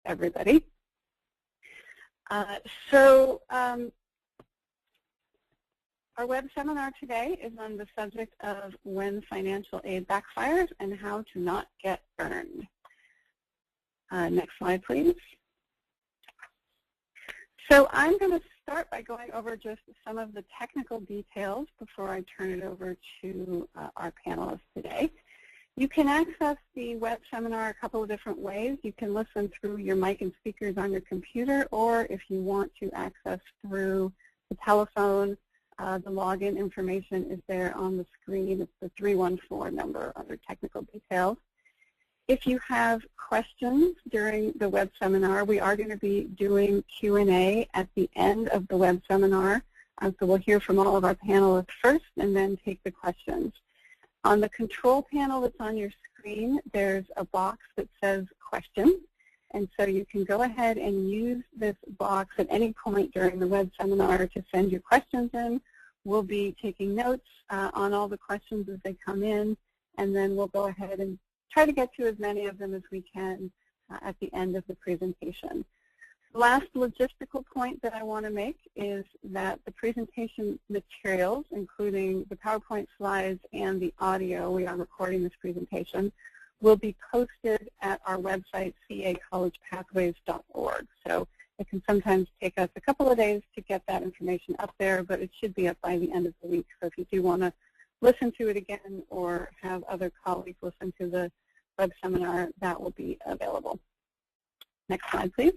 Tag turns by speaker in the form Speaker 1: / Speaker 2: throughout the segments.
Speaker 1: everybody. So our web seminar today is on the subject of when financial aid backfires and how to not get burned. Next slide, please. So I'm going to start by going over just some of the technical details before I turn it over to our panelists today. You can access the web seminar a couple of different ways. You can listen through your mic and speakers on your computer, or if you want to access through the telephone, the login information is there on the screen. It's the 314 number under technical details. If you have questions during the web seminar, we are going to be doing Q&A at the end of the web seminar. So we'll hear from all of our panelists first and then take the questions. On the control panel that's on your screen, there's a box that says questions. And so you can go ahead and use this box at any point during the web seminar to send your questions in. We'll be taking notes on all the questions as they come in, and then we'll go ahead and try to get to as many of them as we can at the end of the presentation. The last logistical point that I want to make is that the presentation materials, including the PowerPoint slides and the audio, we are recording this presentation, will be posted at our website, cacollegepathways.org. So it can sometimes take us a couple of days to get that information up there, but it should be up by the end of the week. So if you do want to listen to it again or have other colleagues listen to the web seminar, that will be available. Next slide, please.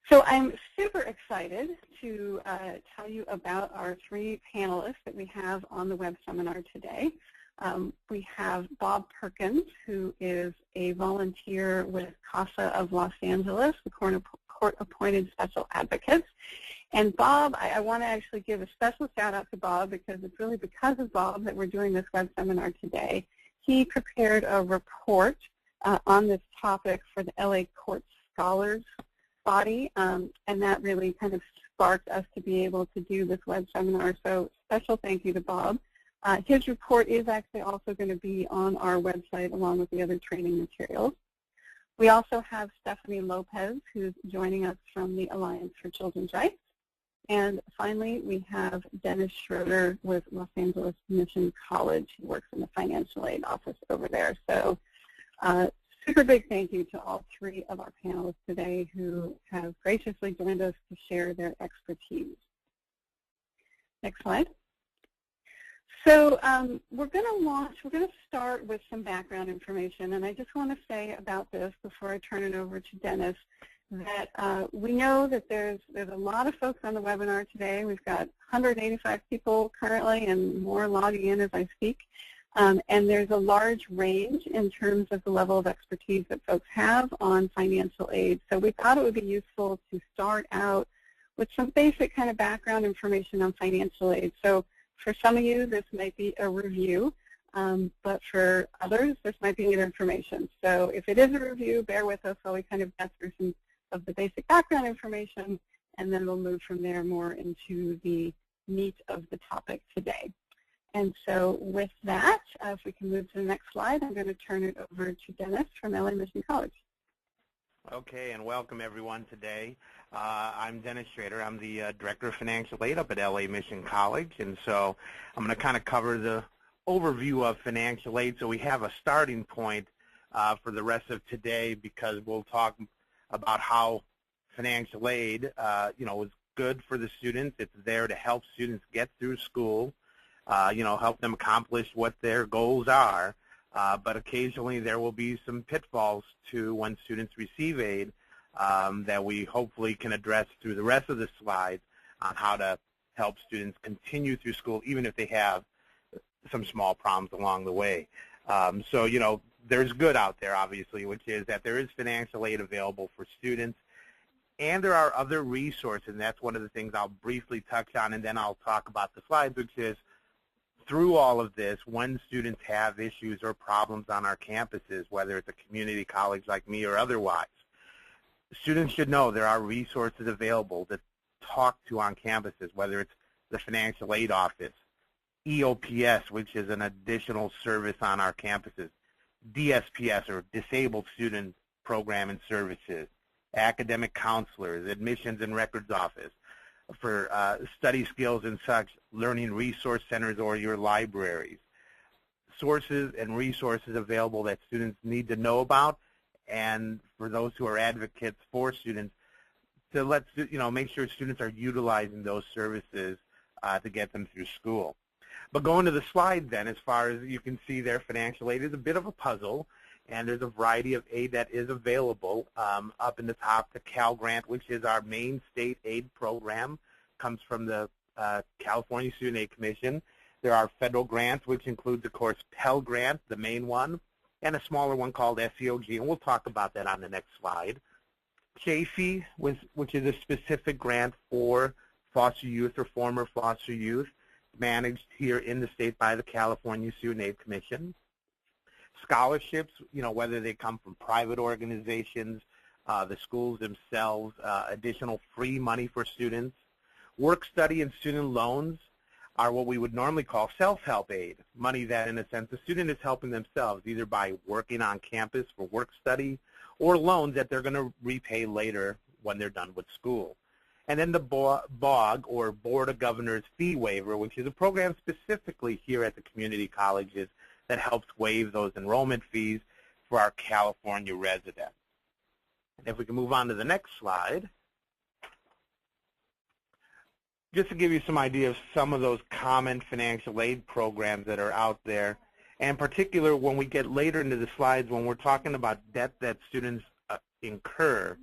Speaker 1: So I'm super excited to tell you about our three panelists that we have on the web seminar today. We have Bob Perkins, who is a volunteer with CASA of Los Angeles, the court-appointed special advocate. And Bob, I want to actually give a special shout out to Bob because it's really because of Bob that we're doing this web seminar today. He prepared a report on this topic for the LA Court Scholars body, and that really kind of sparked us to be able to do this web seminar. So special thank you to Bob. His report is actually also going to be on our website along with the other training materials. We also have Stephanie Lopez, who's joining us from the Alliance for Children's Rights. And finally, we have Dennis Schroeder with Los Angeles Mission College, who works in the financial aid office over there. So super big thank you to all three of our panelists today who have graciously joined us to share their expertise. Next slide. So we're going to start with some background information, and I just want to say about this before I turn it over to Dennis that we know that there's a lot of folks on the webinar today. We've got 185 people currently and more logging in as I speak, and there's a large range in terms of the level of expertise that folks have on financial aid. So we thought it would be useful to start out with some basic kind of background information on financial aid. So for some of you, this might be a review, but for others, this might be new information. So if it is a review, bear with us while we kind of get through some of the basic background information, and then we'll move from there more into the meat of the topic today. And so with that, if we can move to the next slide, I'm going to turn it over to Dennis from LA Mission College.
Speaker 2: Okay, and welcome everyone today. I'm Dennis Schrader. I'm the Director of Financial Aid up at LA Mission College, and so I'm going to kind of cover the overview of financial aid so we have a starting point for the rest of today, because we'll talk about how financial aid, is good for the students. It's there to help students get through school, help them accomplish what their goals are. But occasionally there will be some pitfalls to when students receive aid that we hopefully can address through the rest of the slides on how to help students continue through school even if they have some small problems along the way. There's good out there, obviously, which is that there is financial aid available for students, and there are other resources, and that's one of the things I'll briefly touch on, and then I'll talk about the slides, which is through all of this, when students have issues or problems on our campuses, whether it's a community college like me or otherwise, students should know there are resources available to talk to on campuses, whether it's the financial aid office, EOPS, which is an additional service on our campuses, DSPS, or Disabled Student Program and Services, academic counselors, admissions and records office, for study skills and such, learning resource centers or your libraries. Sources and resources available that students need to know about, and for those who are advocates for students, to make sure students are utilizing those services to get them through school. But going to the slide then, as far as you can see there, financial aid is a bit of a puzzle, and there's a variety of aid that is available. Up in the top, the Cal Grant, which is our main state aid program, comes from the California Student Aid Commission. There are federal grants, which includes, of course, Pell Grant, the main one, and a smaller one called SEOG, and we'll talk about that on the next slide. JFE, which is a specific grant for foster youth or former foster youth, managed here in the state by the California Student Aid Commission. Scholarships, whether they come from private organizations, the schools themselves, additional free money for students. Work study and student loans are what we would normally call self-help aid, money that, in a sense, the student is helping themselves, either by working on campus for work study or loans that they're going to repay later when they're done with school. And then the BOG, or Board of Governors Fee Waiver, which is a program specifically here at the community colleges that helps waive those enrollment fees for our California residents. And if we can move on to the next slide, just to give you some idea of some of those common financial aid programs that are out there, and in particular when we get later into the slides, when we're talking about debt that students incur,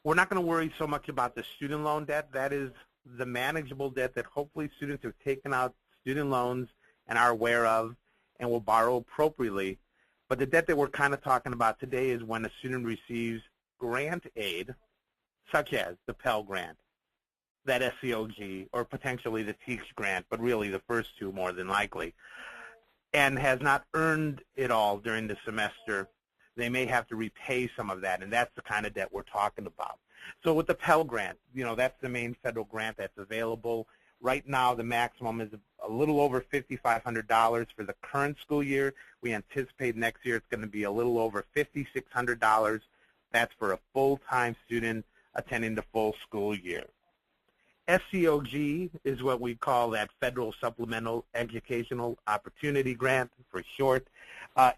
Speaker 2: we're not going to worry so much about the student loan debt. That is the manageable debt that hopefully students have taken out student loans and are aware of and will borrow appropriately. But the debt that we're kind of talking about today is when a student receives grant aid, such as the Pell Grant, that SEOG, or potentially the TEACH grant, but really the first two more than likely, and has not earned it all during the semester. They may have to repay some of that, and that's the kind of debt we're talking about. So with the Pell Grant, that's the main federal grant that's available. Right now, the maximum is a little over $5,500 for the current school year. We anticipate next year it's going to be a little over $5,600. That's for a full-time student attending the full school year. SEOG is what we call that Federal Supplemental Educational Opportunity Grant, for short.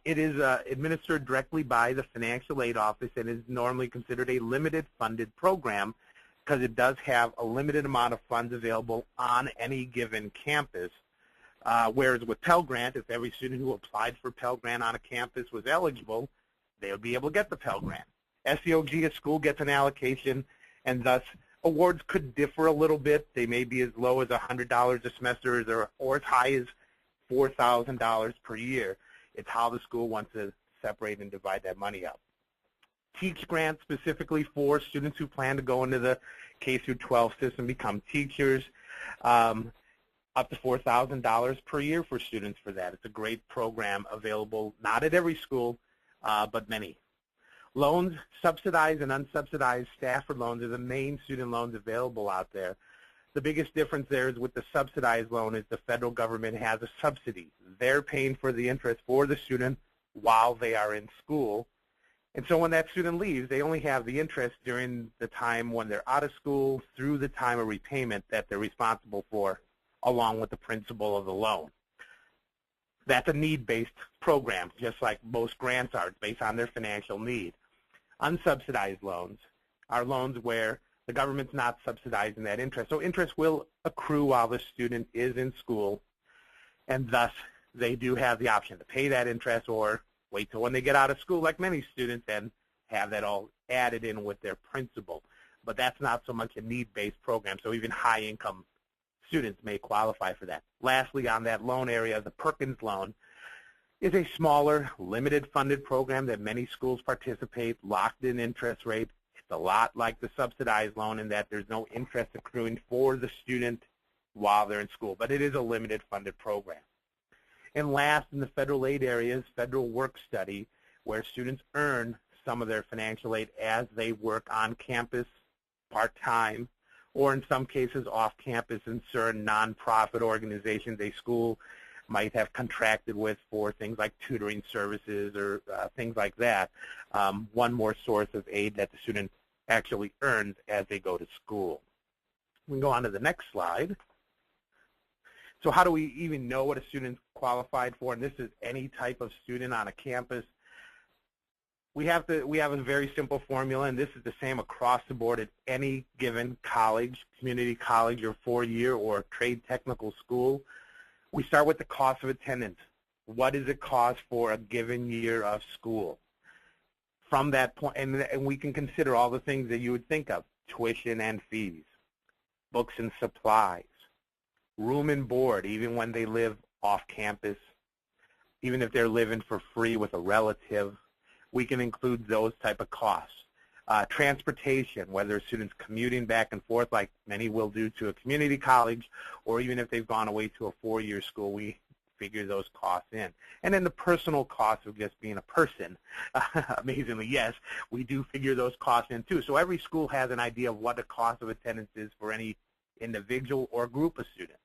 Speaker 2: It is administered directly by the Financial Aid Office and is normally considered a limited funded program because it does have a limited amount of funds available on any given campus. Whereas with Pell Grant, if every student who applied for Pell Grant on a campus was eligible, they would be able to get the Pell Grant. SEOG, a school gets an allocation, and thus awards could differ a little bit. They may be as low as $100 a semester or as high as $4,000 per year. It's how the school wants to separate and divide that money up. TEACH grant specifically for students who plan to go into the K-12 system, become teachers, up to $4,000 per year for students for that. It's a great program available, not at every school, but many. Loans, subsidized and unsubsidized Stafford loans are the main student loans available out there. The biggest difference there is with the subsidized loan is the federal government has a subsidy. They're paying for the interest for the student while they are in school. And so when that student leaves, they only have the interest during the time when they're out of school through the time of repayment that they're responsible for, along with the principal of the loan. That's a need-based program, just like most grants are, based on their financial need. Unsubsidized loans are loans where the government's not subsidizing that interest. So interest will accrue while the student is in school, and thus they do have the option to pay that interest or wait till when they get out of school, like many students, and have that all added in with their principal. But that's not so much a need-based program, so even high-income students may qualify for that. Lastly, on that loan area, the Perkins loan is a smaller, limited-funded program that many schools participate, locked-in interest rate. It's a lot like the subsidized loan in that there's no interest accruing for the student while they're in school, but it is a limited-funded program. And last, in the federal aid areas, federal work study, where students earn some of their financial aid as they work on campus part-time, or in some cases off campus in certain nonprofit organizations. A school might have contracted with for things like tutoring services or things like that. One more source of aid that the student actually earns as they go to school. We can go on to the next slide. So how do we even know what a student's qualified for? And this is any type of student on a campus. We have a very simple formula, and this is the same across the board at any given college, community college or four-year or trade technical school. We start with the cost of attendance. What does it cost for a given year of school? From that point, and we can consider all the things that you would think of: tuition and fees, books and supplies, room and board, even when they live off campus, even if they're living for free with a relative. We can include those type of costs. Transportation, whether a student's commuting back and forth like many will do to a community college, or even if they've gone away to a four-year school, we figure those costs in. And then the personal cost of just being a person. Amazingly, yes, we do figure those costs in too. So every school has an idea of what the cost of attendance is for any individual or group of students.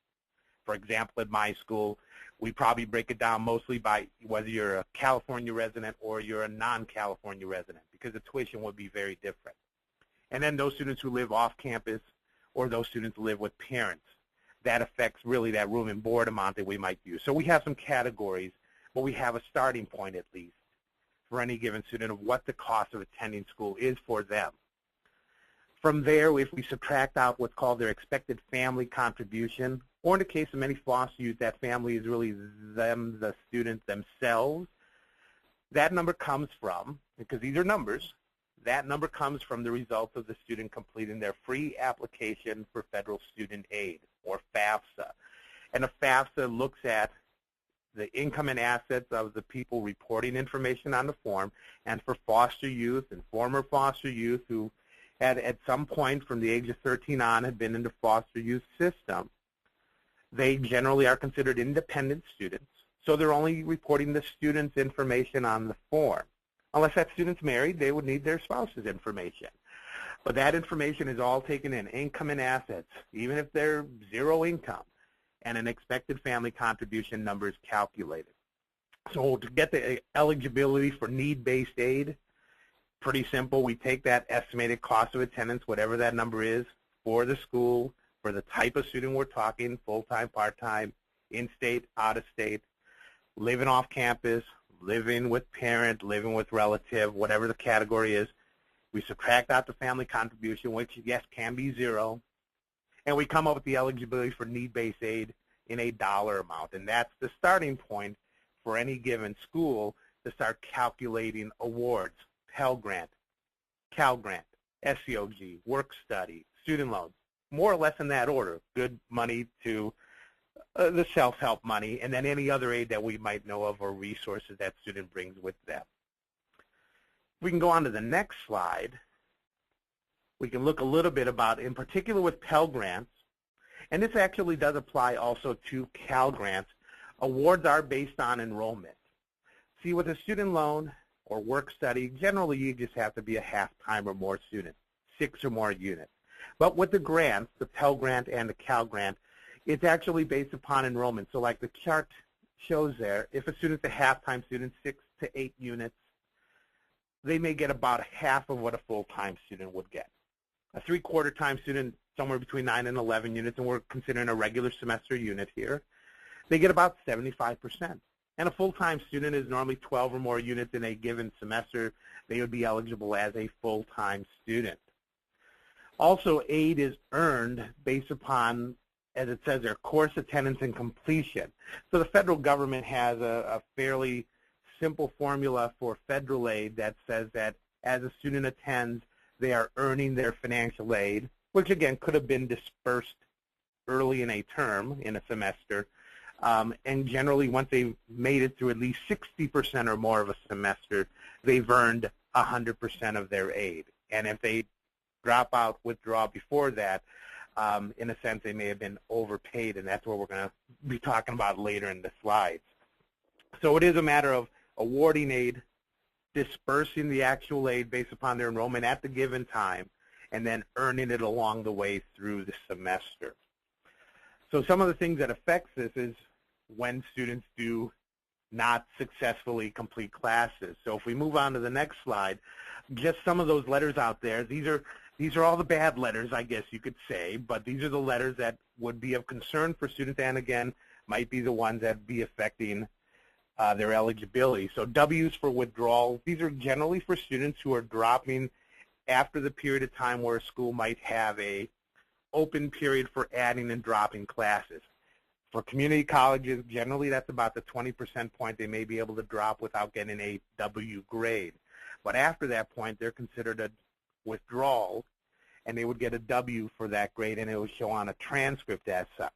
Speaker 2: For example, at my school, we probably break it down mostly by whether you're a California resident or you're a non-California resident, because the tuition would be very different. And then those students who live off campus or those students who live with parents, that affects really that room and board amount that we might use. So we have some categories, but we have a starting point at least for any given student of what the cost of attending school is for them. From there, if we subtract out what's called their expected family contribution, or in the case of many foster youth, that family is really them, the students themselves, that number comes from, because these are numbers, that number comes from the results of the student completing their free application for federal student aid, or FAFSA. And a FAFSA looks at the income and assets of the people reporting information on the form, and for foster youth and former foster youth who had at some point from the age of 13 on had been in the foster youth system, they generally are considered independent students, so they're only reporting the student's information on the form. Unless that student's married, they would need their spouse's information. But that information is all taken in, income and assets, even if they're zero income, and an expected family contribution number is calculated. So to get the eligibility for need-based aid, pretty simple. We take that estimated cost of attendance, whatever that number is, for the school, for the type of student we're talking, full-time, part-time, in-state, out-of-state, living off campus, living with parent, living with relative, whatever the category is. We subtract out the family contribution, which, yes, can be zero, and we come up with the eligibility for need-based aid in a dollar amount. And that's the starting point for any given school to start calculating awards: Pell Grant, Cal Grant, SEOG, work study, student loans, more or less in that order. Good money to the self-help money, and then any other aid that we might know of or resources that student brings with them. We can go on to the next slide. We can look a little bit about, in particular with Pell Grants, and this actually does apply also to Cal Grants. Awards are based on enrollment. See, with a student loan or work study, generally you just have to be a half-time or more student, 6 or more units. But with the grants, the Pell Grant and the Cal Grant, it's actually based upon enrollment. So like the chart shows there, if a student's a half-time student, 6 to 8 units, they may get about half of what a full-time student would get. A three-quarter-time student, somewhere between 9 and 11 units, and we're considering a regular semester unit here, they get about 75%. And a full-time student is normally 12 or more units in a given semester. They would be eligible as a full-time student. Also, aid is earned based upon, as it says there, course attendance and completion. So the federal government has a fairly simple formula for federal aid that says that as a student attends, they are earning their financial aid, which again could have been dispersed early in a term, in a semester. And generally, once they've made it through at least 60% or more of a semester, they've earned 100% of their aid. And if they drop out, withdraw before that, in a sense, they may have been overpaid, and that's what we're going to be talking about later in the slides. So it is a matter of awarding aid, dispersing the actual aid based upon their enrollment at the given time, and then earning it along the way through the semester. So some of the things that affects this is when students do not successfully complete classes. So if we move on to the next slide, just some of those letters out there, these are all the bad letters, I guess you could say, but these are the letters that would be of concern for students and, again, might be the ones that be affecting their eligibility. So W's for withdrawal. These are generally for students who are dropping after the period of time where a school might have a open period for adding and dropping classes. For community colleges, generally that's about the 20% point they may be able to drop without getting a W grade. But after that point, they're considered a withdrawal, and they would get a W for that grade, and it would show on a transcript as such.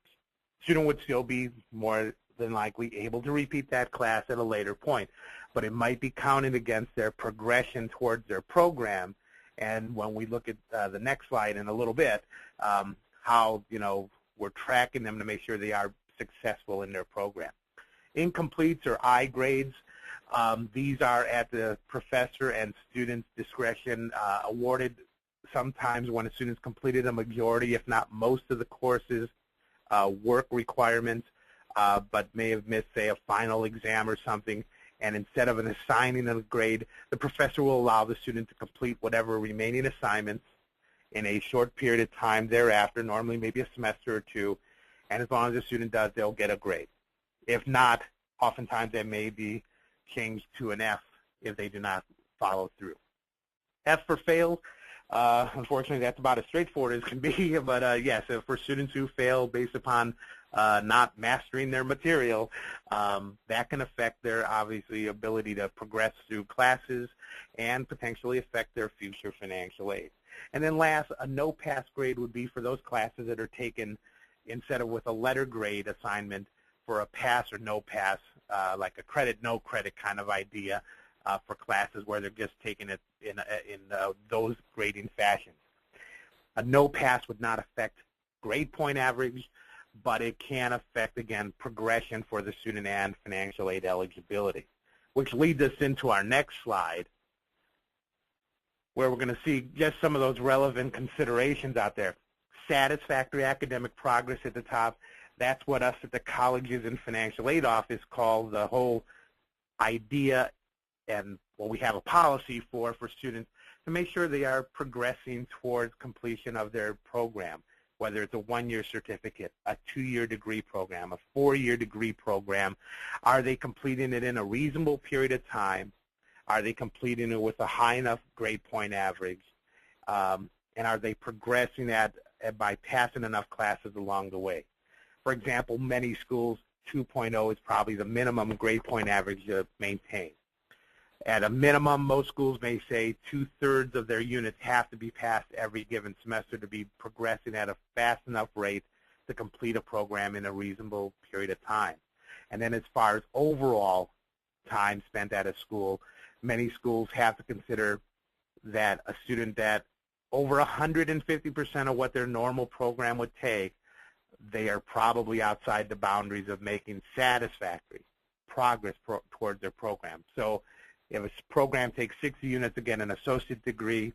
Speaker 2: Student would still be more than likely able to repeat that class at a later point, but it might be counted against their progression towards their program. And when we look at the next slide in a little bit, how we're tracking them to make sure they are successful in their program. Incompletes or I grades, these are at the professor and student's discretion, awarded sometimes when a student's completed a majority, if not most of the courses, work requirements, but may have missed, say, a final exam or something, and instead of an assigning of a grade, the professor will allow the student to complete whatever remaining assignments in a short period of time thereafter, normally maybe a semester or two, and as long as the student does, they'll get a grade. If not, oftentimes they may be changed to an F if they do not follow through. F for fail, unfortunately that's about as straightforward as can be, but yes, for students who fail based upon not mastering their material, that can affect their, obviously, ability to progress through classes and potentially affect their future financial aid. And then last, a no-pass grade would be for those classes that are taken instead of with a letter grade assignment for a pass or no pass, like a credit, no credit kind of idea for classes where they're just taking it in those grading fashions. A no pass would not affect grade point average, but it can affect, again, progression for the student and financial aid eligibility, which leads us into our next slide, where we're going to see just some of those relevant considerations out there. Satisfactory academic progress at the top. That's what us at the colleges and financial aid office call the whole idea, and what we have a policy for students to make sure they are progressing towards completion of their program, whether it's a one-year certificate, a two-year degree program, a four-year degree program. Are they completing it in a reasonable period of time? Are they completing it with a high enough grade point average? And are they progressing that by passing enough classes along the way? For example, many schools, 2.0 is probably the minimum grade point average to maintain. At a minimum, most schools may say 2/3 of their units have to be passed every given semester to be progressing at a fast enough rate to complete a program in a reasonable period of time. And then as far as overall time spent at a school, many schools have to consider that a student that over 150% of what their normal program would take, they are probably outside the boundaries of making satisfactory progress towards their program. So if a program takes 60 units, again, an associate degree,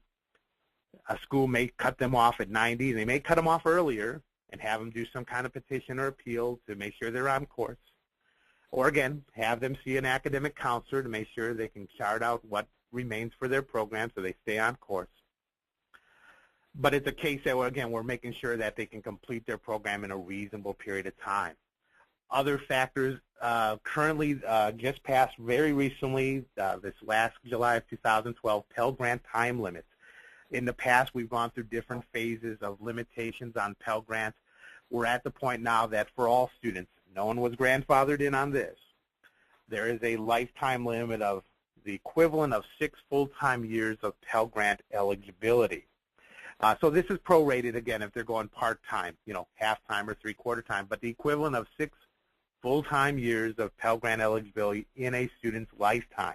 Speaker 2: a school may cut them off at 90. They may cut them off earlier and have them do some kind of petition or appeal to make sure they're on course. Or, again, have them see an academic counselor to make sure they can chart out what remains for their program so they stay on course. But it's a case that, again, we're making sure that they can complete their program in a reasonable period of time. Other factors currently just passed very recently, this last July of 2012, Pell Grant time limits. In the past, we've gone through different phases of limitations on Pell Grants. We're at the point now that for all students, no one was grandfathered in on this, there is a lifetime limit of the equivalent of 6 full-time years of Pell Grant eligibility. So this is prorated, again, if they're going part-time, half-time or three-quarter time, but the equivalent of 6 full-time years of Pell Grant eligibility in a student's lifetime.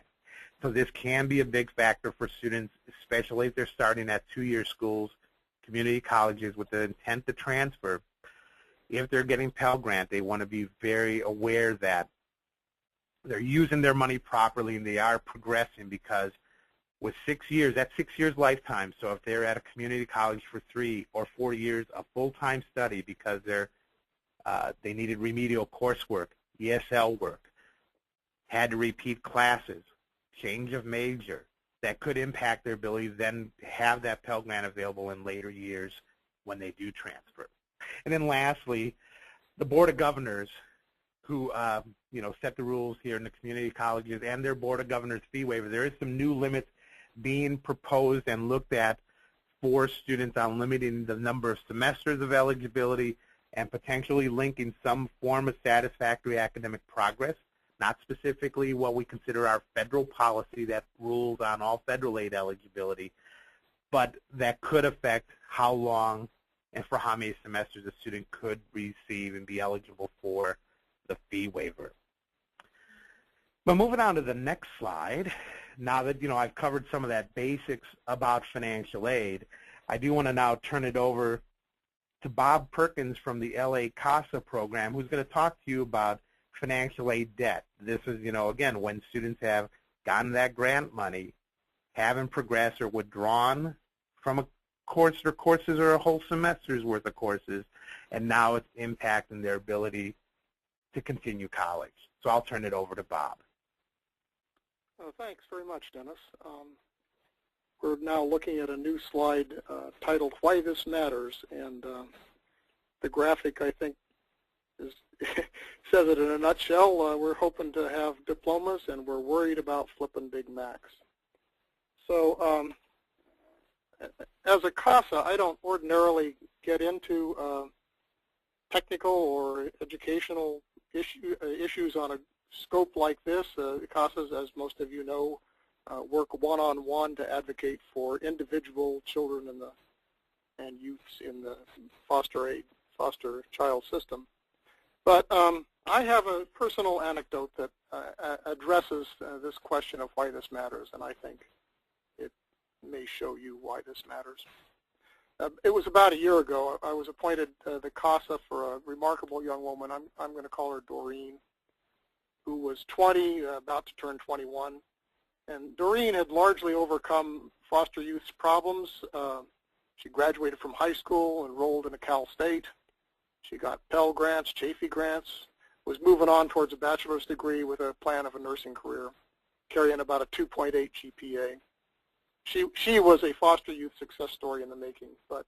Speaker 2: So this can be a big factor for students, especially if they're starting at two-year schools, community colleges with the intent to transfer. If they're getting Pell Grant, they want to be very aware that they're using their money properly and they are progressing, because with 6 years, that's 6 years lifetime. So if they're at a community college for 3 or 4 years of full-time study because they needed remedial coursework, ESL work, had to repeat classes, change of major, that could impact their ability to then have that Pell Grant available in later years when they do transfer. And then lastly, the Board of Governors who set the rules here in the community colleges and their Board of Governors fee waiver. There is some new limits being proposed and looked at for students on limiting the number of semesters of eligibility and potentially linking some form of satisfactory academic progress, not specifically what we consider our federal policy that rules on all federal aid eligibility, but that could affect how long and for how many semesters a student could receive and be eligible for the fee waiver. But moving on to the next slide, now that I've covered some of that basics about financial aid, I do want to now turn it over to Bob Perkins from the LA CASA program, who's going to talk to you about financial aid debt. This is, again, when students have gotten that grant money, haven't progressed or withdrawn from a course or courses or a whole semester's worth of courses, and now it's impacting their ability to continue college. So I'll turn it over to Bob.
Speaker 3: Thanks very much, Dennis. We're now looking at a new slide titled Why This Matters, and the graphic, I think, says it in a nutshell. We're hoping to have diplomas, and we're worried about flipping Big Macs. So as a CASA, I don't ordinarily get into technical or educational issues on a scope like this. CASAs, as most of you know, work one-on-one to advocate for individual children and youths in the foster child system. But I have a personal anecdote that addresses this question of why this matters, and I think it may show you why this matters. It was about a year ago. I was appointed the CASA for a remarkable young woman. I'm going to call her Doreen, who was 20, about to turn 21. And Doreen had largely overcome foster youth's problems. She graduated from high school, enrolled in a Cal State. She got Pell Grants, Chafee Grants, was moving on towards a bachelor's degree with a plan of a nursing career, carrying about a 2.8 GPA. She was a foster youth success story in the making, but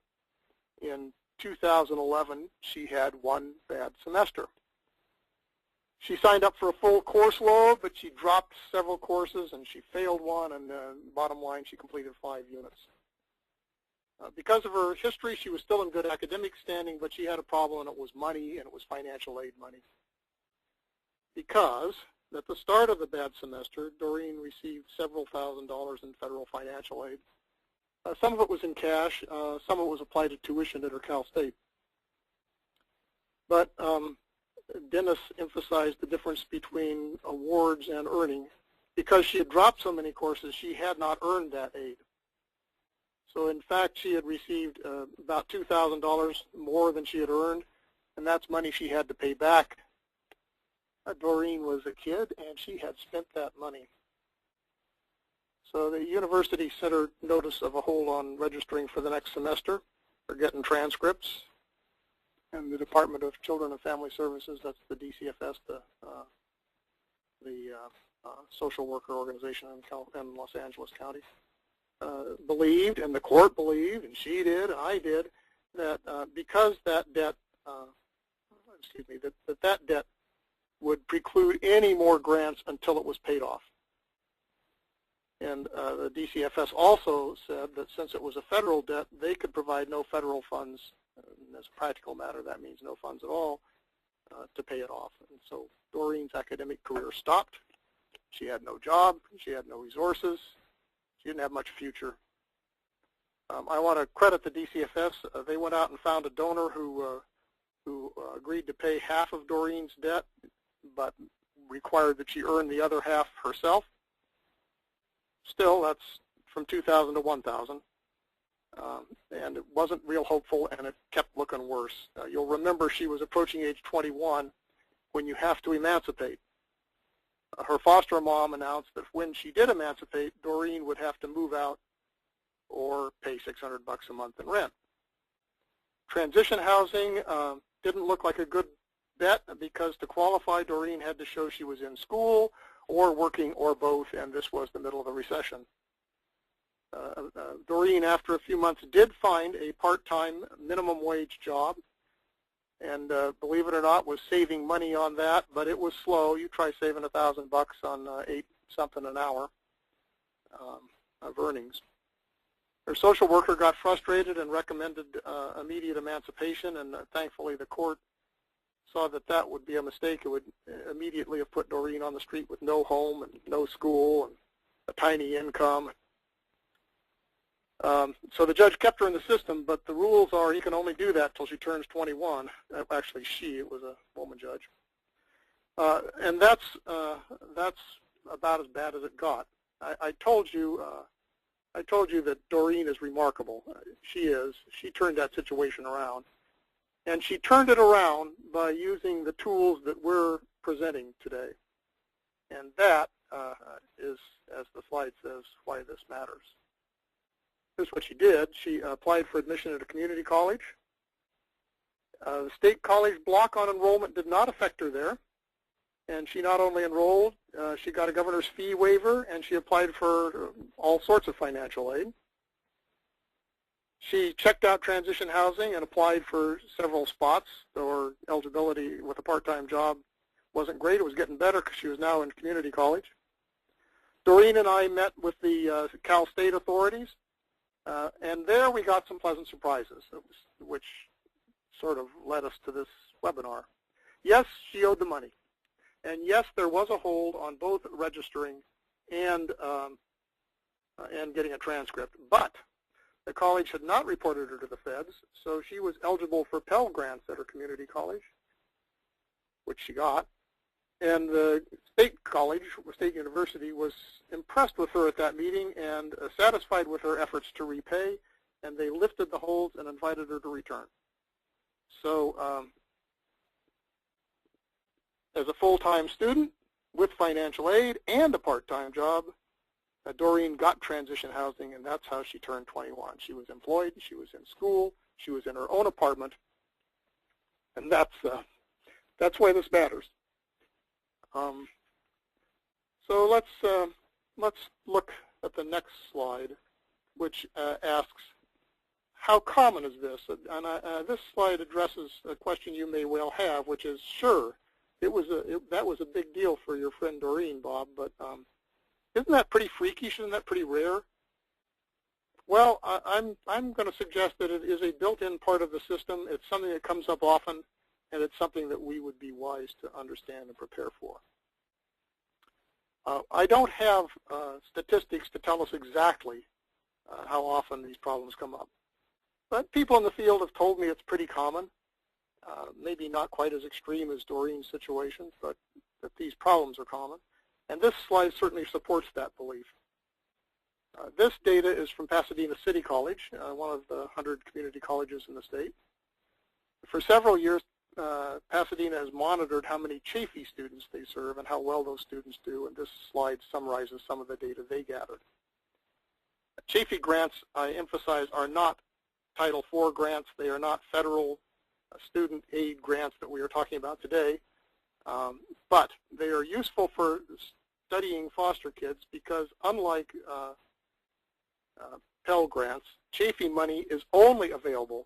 Speaker 3: in 2011, she had one bad semester. She signed up for a full course load, but she dropped several courses, and she failed one, and bottom line, she completed 5 units. Because of her history, she was still in good academic standing, but she had a problem, and it was money, and it was financial aid money. Because at the start of the bad semester, Doreen received several $1,000s in federal financial aid. Some of it was in cash. Some of it was applied to tuition at her Cal State. But Dennis emphasized the difference between awards and earning. Because she had dropped so many courses, she had not earned that aid. So in fact, she had received about $2,000 more than she had earned, and that's money she had to pay back. Doreen was a kid, and she had spent that money. So the university sent her notice of a hold on registering for the next semester, or getting transcripts. And the Department of Children and Family Services, that's the DCFS, the social worker organization in Los Angeles County, believed, and the court believed, and she did, and I did, that because that debt, that debt would preclude any more grants until it was paid off. And the DCFS also said that since it was a federal debt, they could provide no federal funds. As a practical matter, that means no funds at all to pay it off. And so Doreen's academic career stopped. She had no job. She had no resources. She didn't have much future. I want to credit the DCFS. They went out and found a donor who agreed to pay half of Doreen's debt, but required that she earn the other half herself. Still, that's from $2,000 to $1,000. And it wasn't real hopeful, and it kept looking worse. You'll remember she was approaching age 21 when you have to emancipate. Her foster mom announced that when she did emancipate, Doreen would have to move out or pay $600 a month in rent. Transition housing didn't look like a good bet because to qualify, Doreen had to show she was in school or working or both, and this was the middle of the recession. Doreen, after a few months, did find a part-time minimum wage job, and believe it or not, was saving money on that, but it was slow. You try saving $1,000 on $8 something an hour of earnings. Her social worker got frustrated and recommended immediate emancipation, and thankfully the court saw that that would be a mistake. It would immediately have put Doreen on the street with no home and no school and a tiny income. So the judge kept her in the system, but the rules are you can only do that till she turns 21. Actually, it was a woman judge. And that's about as bad as it got. I told you that Doreen is remarkable. She is. She turned that situation around. And she turned it around by using the tools that we're presenting today. And that is, as the slide says, why this matters. Here's what she did. She applied for admission at a community college. The state college block on enrollment did not affect her there. And she not only enrolled, she got a governor's fee waiver, and she applied for all sorts of financial aid. She checked out transition housing and applied for several spots. Her eligibility with a part-time job wasn't great. It was getting better because she was now in community college. Doreen and I met with the Cal State authorities, and there we got some pleasant surprises, which sort of led us to this webinar. Yes, she owed the money. And yes, there was a hold on both registering and getting a transcript. But the college had not reported her to the feds, so she was eligible for Pell Grants at her community college, which she got. And the state college, state university, was impressed with her at that meeting and satisfied with her efforts to repay, and they lifted the holds and invited her to return. So as a full-time student with financial aid and a part-time job, Doreen got transition housing, and that's how she turned 21. She was employed, she was in school, she was in her own apartment, and that's why this matters. So let's look at the next slide, which asks, how common is this? And this slide addresses a question you may well have, which is, sure, that was a big deal for your friend Doreen, Bob, but isn't that pretty freakish? Isn't that pretty rare? Well, I'm going to suggest that it is a built-in part of the system. It's something that comes up often, and it's something that we would be wise to understand and prepare for. I don't have statistics to tell us exactly how often these problems come up, but people in the field have told me it's pretty common. Maybe not quite as extreme as Doreen's situation, but that these problems are common. And this slide certainly supports that belief. This data is from Pasadena City College, one of the 100 community colleges in the state. For several years, Pasadena has monitored how many Chafee students they serve and how well those students do, and this slide summarizes some of the data they gathered. Chafee grants, I emphasize, are not Title IV grants. They are not federal student aid grants that we are talking about today, but they are useful for studying foster kids because unlike Pell Grants, Chafee money is only available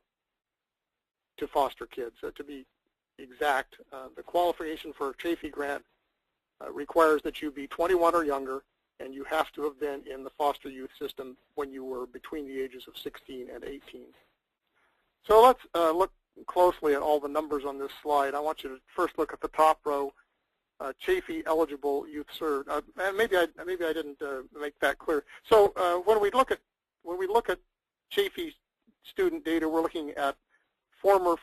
Speaker 3: to foster kids. To be exact, the qualification for a Chafee grant requires that you be 21 or younger, and you have to have been in the foster youth system when you were between the ages of 16 and 18. So let's look closely at all the numbers on this slide. I want you to first look at the top row, Chafee eligible youth served. And maybe I didn't make that clear. So when we look at Chafee student data, we're looking at former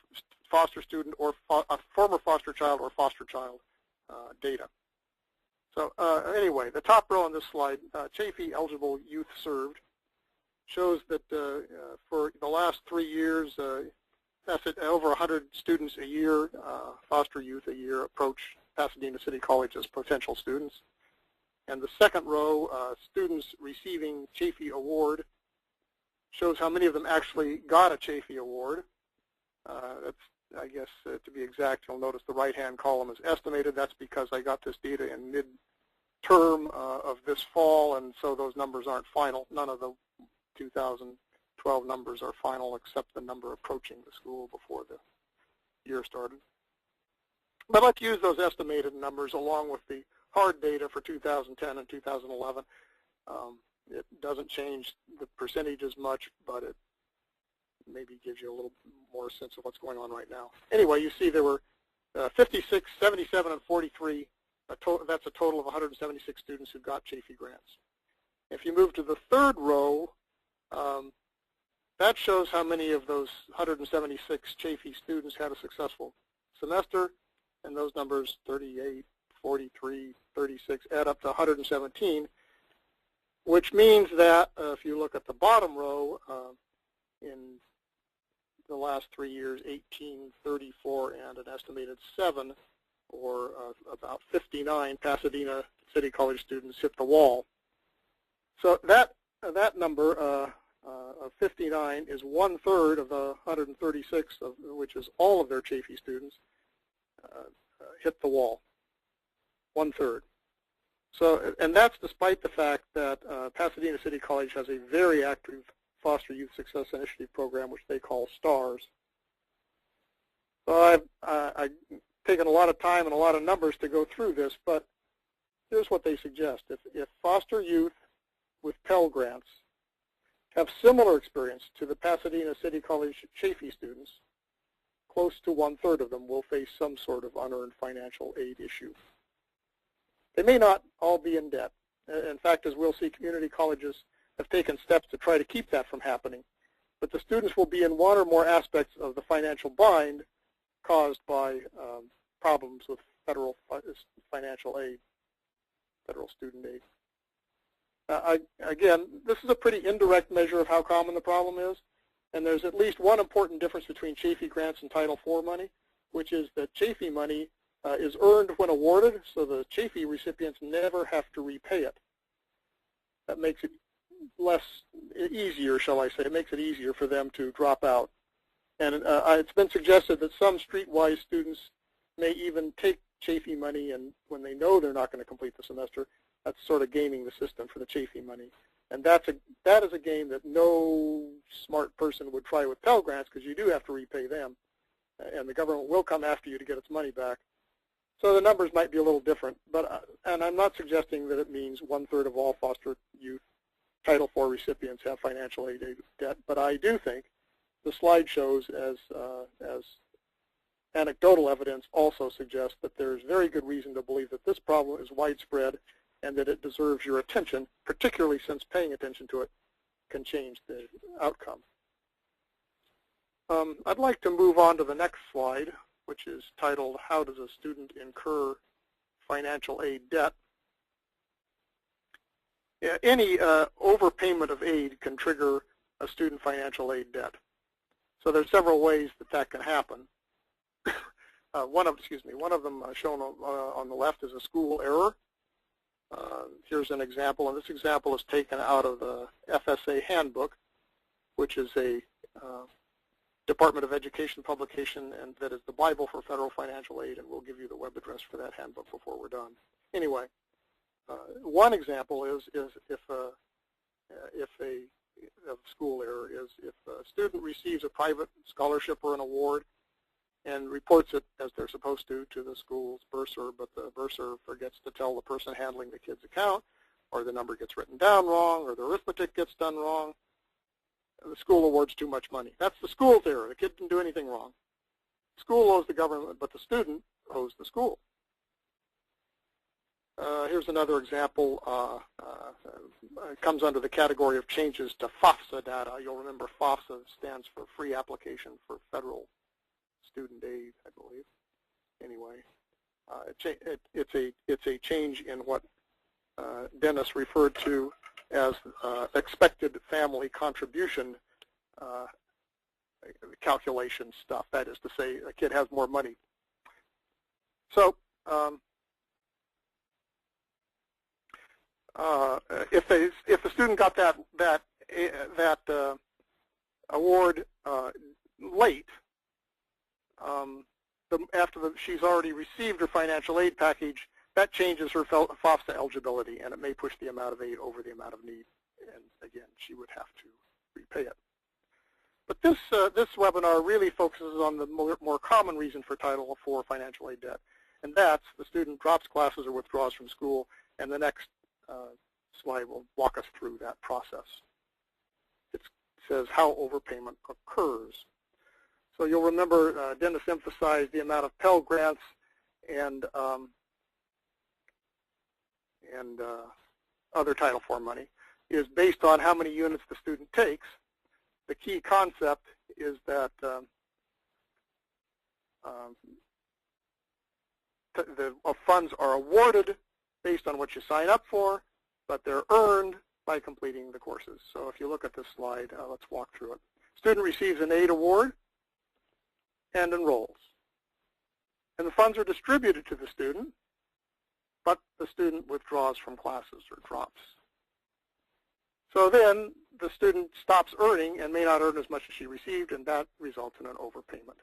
Speaker 3: foster student or a former foster child or foster child data. So anyway, the top row on this slide, Chafee eligible youth served, shows that for the last 3 years, over 100 students a year, foster youth a year, approach Pasadena City College as potential students. And the second row, students receiving Chafee award, shows how many of them actually got a Chafee award. That's I guess to be exact, you'll notice the right-hand column is estimated. That's because I got this data in mid-term of this fall, and so those numbers aren't final. None of the 2012 numbers are final except the number approaching the school before the year started. But let's use those estimated numbers along with the hard data for 2010 and 2011. It doesn't change the percentages much, but it maybe gives you a little more sense of what's going on right now. Anyway, you see there were 56, 77, and 43. That's a total of 176 students who got Chafee grants. If you move to the third row, that shows how many of those 176 Chafee students had a successful semester, and those numbers, 38, 43, 36, add up to 117, which means that if you look at the bottom row, in the last 3 years, 18, 34, and an estimated 7, or about 59 Pasadena City College students hit the wall. So that number of 59 is 1/3 of the 136, which is all of their Chafee students, hit the wall. 1/3. So, and that's despite the fact that Pasadena City College has a very active Foster Youth Success Initiative program, which they call STARS. So I've taken a lot of time and a lot of numbers to go through this, but here's what they suggest. If foster youth with Pell Grants have similar experience to the Pasadena City College Chafee students, close to 1/3 of them will face some sort of unearned financial aid issue. They may not all be in debt. In fact, as we'll see, community colleges have taken steps to try to keep that from happening. But the students will be in one or more aspects of the financial bind caused by problems with federal financial aid, federal student aid. Again, this is a pretty indirect measure of how common the problem is. And there's at least one important difference between Chafee grants and Title IV money, which is that Chafee money is earned when awarded, so the Chafee recipients never have to repay it. That makes it easier, shall I say. It makes it easier for them to drop out. And it's been suggested that some streetwise students may even take Chafee money, and when they know they're not going to complete the semester, that's sort of gaming the system for the Chafee money. And that is a game that no smart person would try with Pell Grants, because you do have to repay them, and the government will come after you to get its money back. So the numbers might be a little different, but and I'm not suggesting that it means 1/3 of all foster youth Title IV recipients have financial aid debt, but I do think the slide shows, as anecdotal evidence also suggests, that there's very good reason to believe that this problem is widespread and that it deserves your attention, particularly since paying attention to it can change the outcome. I'd like to move on to the next slide, which is titled, How Does a Student Incur Financial Aid Debt? Any overpayment of aid can trigger a student financial aid debt. So there's several ways that can happen. One of them shown on the left is a school error. Here's an example, and this example is taken out of the FSA handbook, which is a Department of Education publication, and that is the Bible for federal financial aid, and we'll give you the web address for that handbook before we're done. Anyway, one example is if a school error is if a student receives a private scholarship or an award and reports it as they're supposed to the school's bursar, but the bursar forgets to tell the person handling the kid's account, or the number gets written down wrong, or the arithmetic gets done wrong. The school awards too much money. That's the school's error. The kid didn't do anything wrong. The school owes the government, but the student owes the school. Here's another example. It comes under the category of changes to FAFSA data. You'll remember FAFSA stands for Free Application for Federal Student Aid, I believe. Anyway, it's a change in what Dennis referred to as expected family contribution calculation stuff. That is to say, a kid has more money. So if the student got that award late, she's already received her financial aid package, that changes her FOFSA eligibility, and it may push the amount of aid over the amount of need. And again, she would have to repay it. But this webinar really focuses on the more common reason for Title IV financial aid debt, and that's the student drops classes or withdraws from school, and the next slide will walk us through that process. It says how overpayment occurs. So you'll remember Dennis emphasized the amount of Pell Grants and other Title IV money is based on how many units the student takes. The key concept is that the funds are awarded based on what you sign up for, but they're earned by completing the courses. So if you look at this slide, let's walk through it. Student receives an aid award and enrolls. And the funds are distributed to the student, but the student withdraws from classes or drops. So then the student stops earning and may not earn as much as she received, and that results in an overpayment.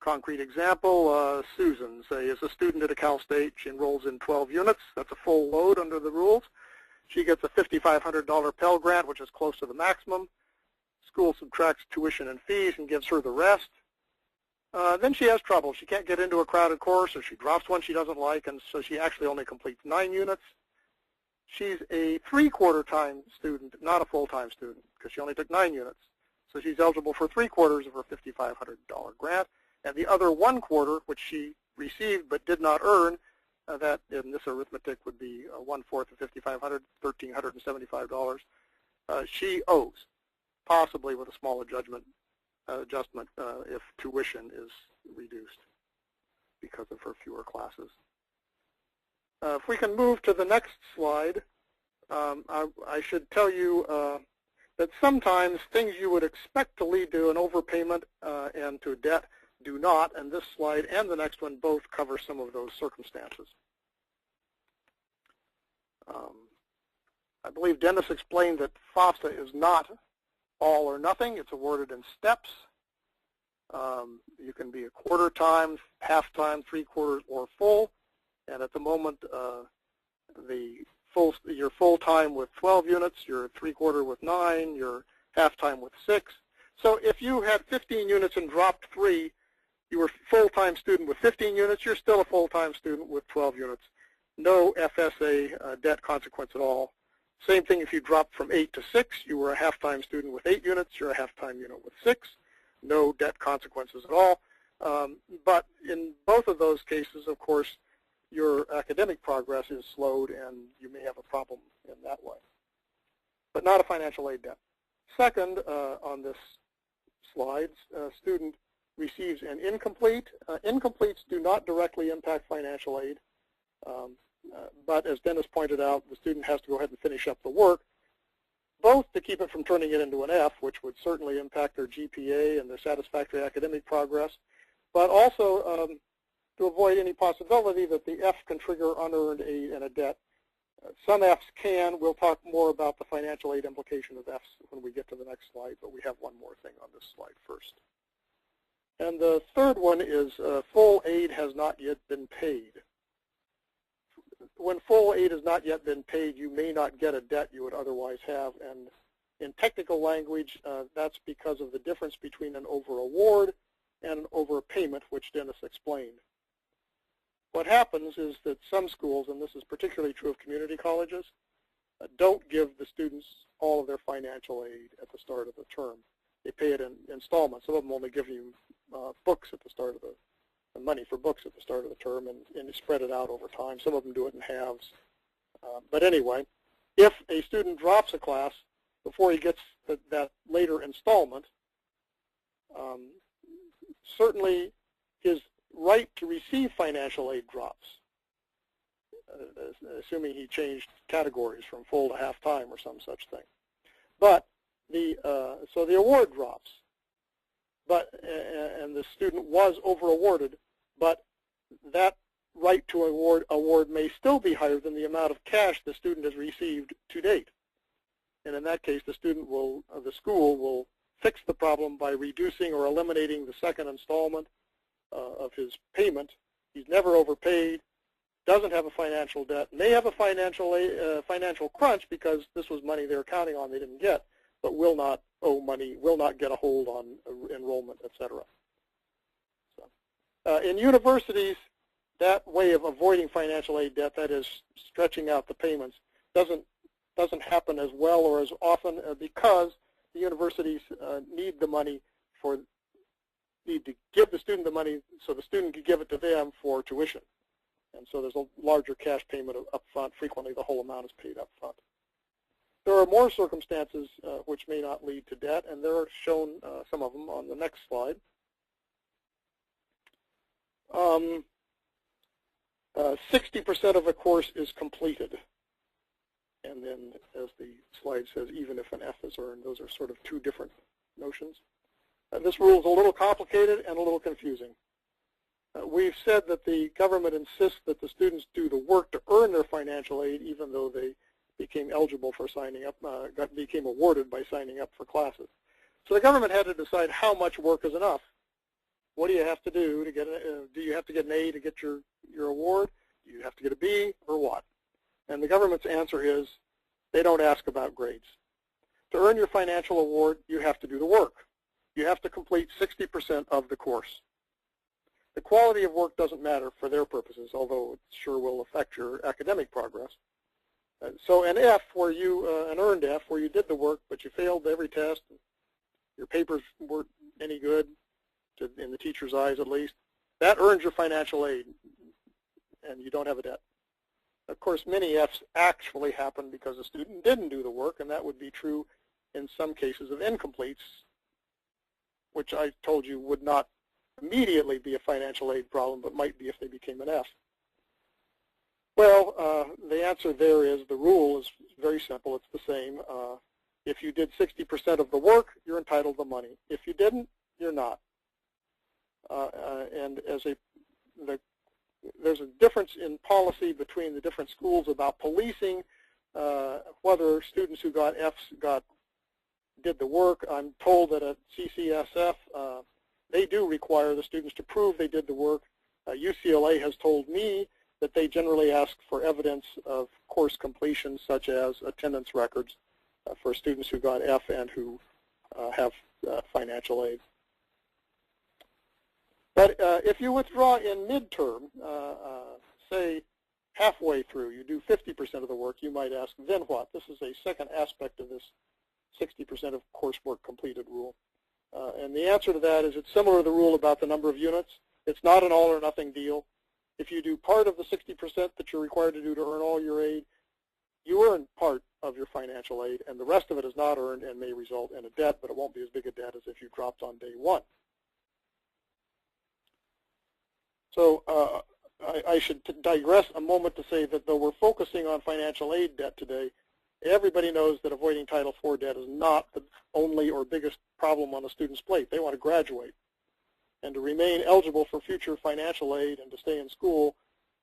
Speaker 3: Concrete example, Susan, say, is a student at a Cal State. She enrolls in 12 units. That's a full load under the rules. She gets a $5,500 Pell Grant, which is close to the maximum. School subtracts tuition and fees and gives her the rest. Then she has trouble. She can't get into a crowded course, or she drops one she doesn't like, and so she actually only completes 9 units. She's a 3/4 student, not a full-time student, because she only took 9 units. So she's eligible for 3/4 of her $5,500 grant, and the other 1/4, which she received but did not earn, that in this arithmetic would be 1/4 of $5,500, $1,375. She owes, possibly with a small adjustment if tuition is reduced because of her fewer classes. If we can move to the next slide, I should tell you that sometimes things you would expect to lead to an overpayment and to debt do not, and this slide and the next one both cover some of those circumstances. I believe Dennis explained that FOFSA is not all or nothing. It's awarded in steps. You can be a quarter time, half time, 3/4, or full. And at the moment, you're full time with 12 units, you're 3/4 with 9, you're half time with 6. So if you had 15 units and dropped 3, you were a full-time student with 15 units, you're still a full-time student with 12 units. No FSA debt consequence at all. Same thing if you dropped from 8 to 6, you were a half-time student with 8 units, you're a half-time unit with 6. No debt consequences at all. But in both of those cases, of course, your academic progress is slowed and you may have a problem in that way. But not a financial aid debt. Second, on this slide, student receives an incomplete. Incompletes do not directly impact financial aid. But as Dennis pointed out, the student has to go ahead and finish up the work, both to keep it from turning it into an F, which would certainly impact their GPA and their satisfactory academic progress, but also to avoid any possibility that the F can trigger unearned aid and a debt. Some Fs can. We'll talk more about the financial aid implication of Fs when we get to the next slide, but we have one more thing on this slide first. And the third one is full aid has not yet been paid. When full aid has not yet been paid, you may not get a debt you would otherwise have. And in technical language, that's because of the difference between an over-award and an overpayment, which Dennis explained. What happens is that some schools, and this is particularly true of community colleges, don't give the students all of their financial aid at the start of the term. They pay it in installments. Some of them only give you books at the start of the money for books at the start of the term and spread it out over time. Some of them do it in halves. But anyway, if a student drops a class before he gets that later installment, certainly his right to receive financial aid drops, assuming he changed categories from full to half-time or some such thing. But so the award drops, and the student was over-awarded, but that right to award may still be higher than the amount of cash the student has received to date. And in that case, the school will fix the problem by reducing or eliminating the second installment of his payment. He's never overpaid, doesn't have a financial debt, may have a financial crunch because this was money they were counting on they didn't get, but will not owe money, will not get a hold on enrollment, etc. So, in universities, that way of avoiding financial aid debt, that is stretching out the payments, doesn't happen as well or as often because the universities need the money need to give the student the money so the student can give it to them for tuition. And so there's a larger cash payment up front. Frequently the whole amount is paid up front. There are more circumstances which may not lead to debt, and there are shown some of them on the next slide. 60% of a course is completed. And then, as the slide says, even if an F is earned, those are sort of two different notions. This rule is a little complicated and a little confusing. We've said that the government insists that the students do the work to earn their financial aid, even though they became eligible for signing up, became awarded by signing up for classes. So the government had to decide how much work is enough. What do you have to do to get? Do you have to get an A to get your award? Do you have to get a B, or what? And the government's answer is they don't ask about grades. To earn your financial award, you have to do the work. You have to complete 60% of the course. The quality of work doesn't matter for their purposes, although it sure will affect your academic progress. So an F, an earned F, where you did the work but you failed every test, your papers weren't any good, in the teacher's eyes at least, that earns your financial aid, and you don't have a debt. Of course, many Fs actually happen because the student didn't do the work, and that would be true in some cases of incompletes, which I told you would not immediately be a financial aid problem, but might be if they became an F. Well, the answer there is the rule is very simple. It's the same. If you did 60% of the work, you're entitled to money. If you didn't, you're not. And there's a difference in policy between the different schools about policing whether students who got Fs did the work. I'm told that at CCSF they do require the students to prove they did the work. UCLA has told me that they generally ask for evidence of course completion, such as attendance records for students who got F and who have financial aid. But if you withdraw in midterm, say halfway through, you do 50% of the work, you might ask, then what? This is a second aspect of this 60% of coursework completed rule. And the answer to that is it's similar to the rule about the number of units. It's not an all or nothing deal. If you do part of the 60% that you're required to do to earn all your aid, you earn part of your financial aid, and the rest of it is not earned and may result in a debt, but it won't be as big a debt as if you dropped on day one. So I should digress a moment to say that though we're focusing on financial aid debt today, everybody knows that avoiding Title IV debt is not the only or biggest problem on a student's plate. They want to graduate. And to remain eligible for future financial aid and to stay in school,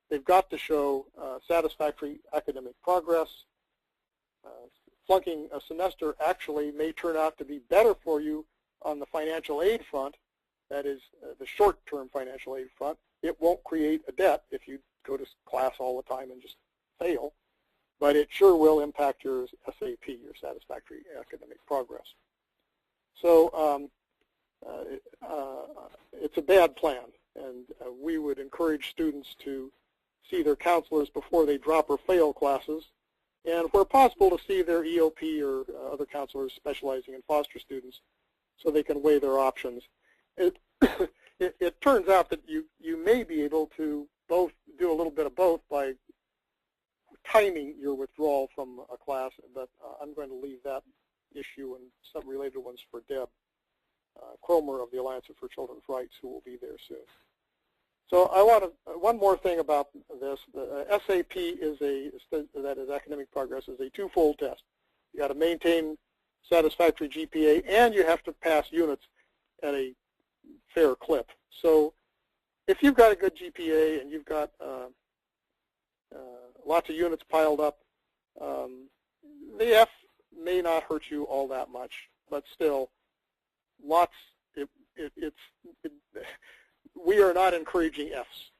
Speaker 3: they've got to show satisfactory academic progress. Flunking a semester actually may turn out to be better for you on the financial aid front, that is the short-term financial aid front. It won't create a debt if you go to class all the time and just fail, but it sure will impact your SAP, your satisfactory academic progress. So it's a bad plan, and we would encourage students to see their counselors before they drop or fail classes, and where possible to see their EOP or other counselors specializing in foster students so they can weigh their options. It turns out that you may be able to both do a little bit of both by timing your withdrawal from a class, but I'm going to leave that issue and some related ones for Deb Cromer of the Alliance for Children's Rights, who will be there soon. So I want to, one more thing about this. The SAP is that is academic progress, is a twofold test. You got to maintain satisfactory GPA, and you have to pass units at a fair clip. So if you've got a good GPA and you've got lots of units piled up, the F may not hurt you all that much, but still, we are not encouraging Fs.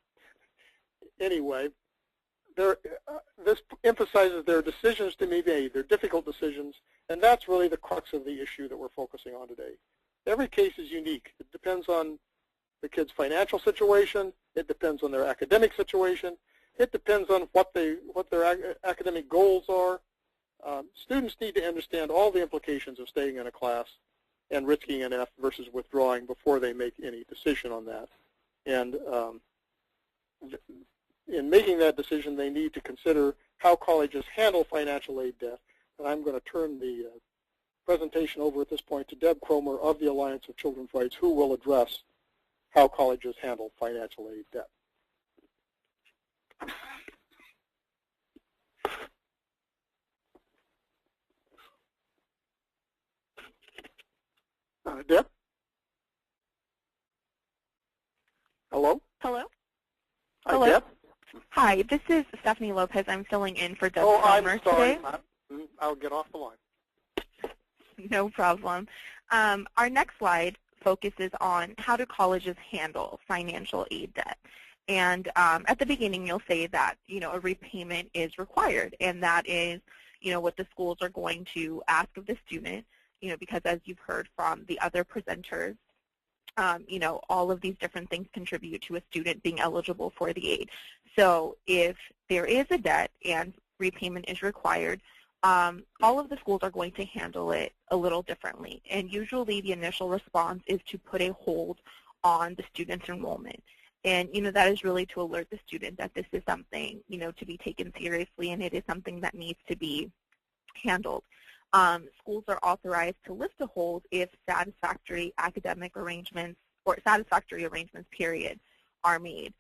Speaker 3: Anyway, this emphasizes there are decisions to be made. They're difficult decisions, and that's really the crux of the issue that we're focusing on today. Every case is unique. It depends on the kid's financial situation. It depends on their academic situation. It depends on what their academic goals are. Students need to understand all the implications of staying in a class and risking an F versus withdrawing before they make any decision on that. And in making that decision, they need to consider how colleges handle financial aid debt. And I'm going to turn the presentation over at this point to Deb Cromer of the Alliance of Children's Rights, who will address how colleges handle financial aid debt. Deb? Hello?
Speaker 4: Hello?
Speaker 3: Hi,
Speaker 4: Hello?
Speaker 3: Deb?
Speaker 4: Hi, this is Stephanie Lopez. I'm filling in for Deb
Speaker 3: I'm
Speaker 4: Cromer
Speaker 3: sorry.
Speaker 4: today.
Speaker 3: I'll get off the line.
Speaker 4: No problem. Our next slide focuses on how do colleges handle financial aid debt. And at the beginning, you'll say that, a repayment is required, and that is, what the schools are going to ask of the student, because as you've heard from the other presenters, all of these different things contribute to a student being eligible for the aid. So if there is a debt and repayment is required, all of the schools are going to handle it a little differently. And usually the initial response is to put a hold on the student's enrollment. And, that is really to alert the student that this is something, to be taken seriously, and it is something that needs to be handled. Schools are authorized to lift a hold if satisfactory academic arrangements or satisfactory arrangements, period, are made.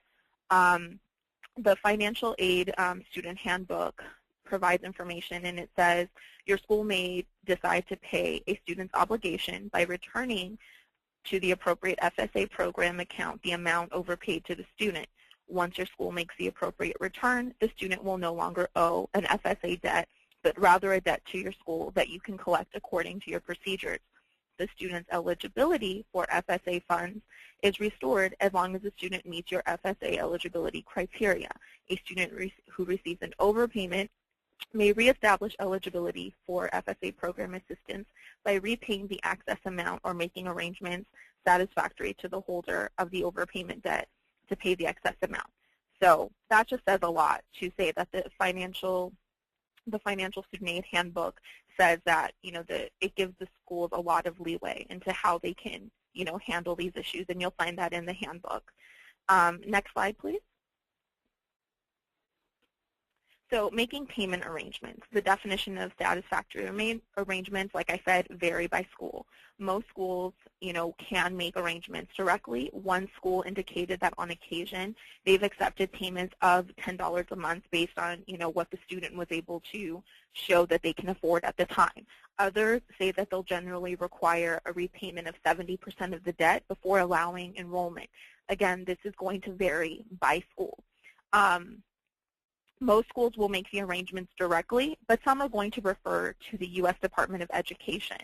Speaker 4: The financial aid student handbook provides information, and it says your school may decide to pay a student's obligation by returning to the appropriate FSA program account the amount overpaid to the student. Once your school makes the appropriate return, the student will no longer owe an FSA debt, but rather a debt to your school that you can collect according to your procedures. The student's eligibility for FSA funds is restored as long as the student meets your FSA eligibility criteria. A student who receives an overpayment may reestablish eligibility for FSA program assistance by repaying the excess amount or making arrangements satisfactory to the holder of the overpayment debt to pay the excess amount. So that just says a lot to say that the financial student aid handbook says that, it gives the schools a lot of leeway into how they can, handle these issues, and you'll find that in the handbook. Next slide, please. So making payment arrangements. The definition of satisfactory arrangements, like I said, vary by school. Most schools, can make arrangements directly. One school indicated that on occasion they've accepted payments of $10 a month based on, what the student was able to show that they can afford at the time. Others say that they'll generally require a repayment of 70% of the debt before allowing enrollment. Again, this is going to vary by school. Most schools will make the arrangements directly, but some are going to refer to the U.S. Department of Education.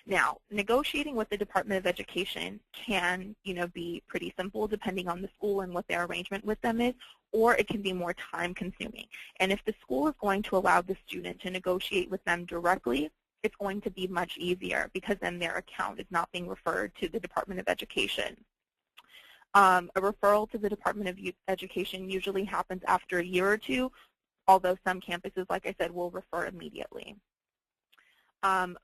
Speaker 4: Now, negotiating with the Department of Education can, be pretty simple depending on the school and what their arrangement with them is, or it can be more time-consuming. And if the school is going to allow the student to negotiate with them directly, it's going to be much easier because then their account is not being referred to the Department of Education. A referral to the Department of Education usually happens after a year or two, although some campuses, like I said, will refer immediately.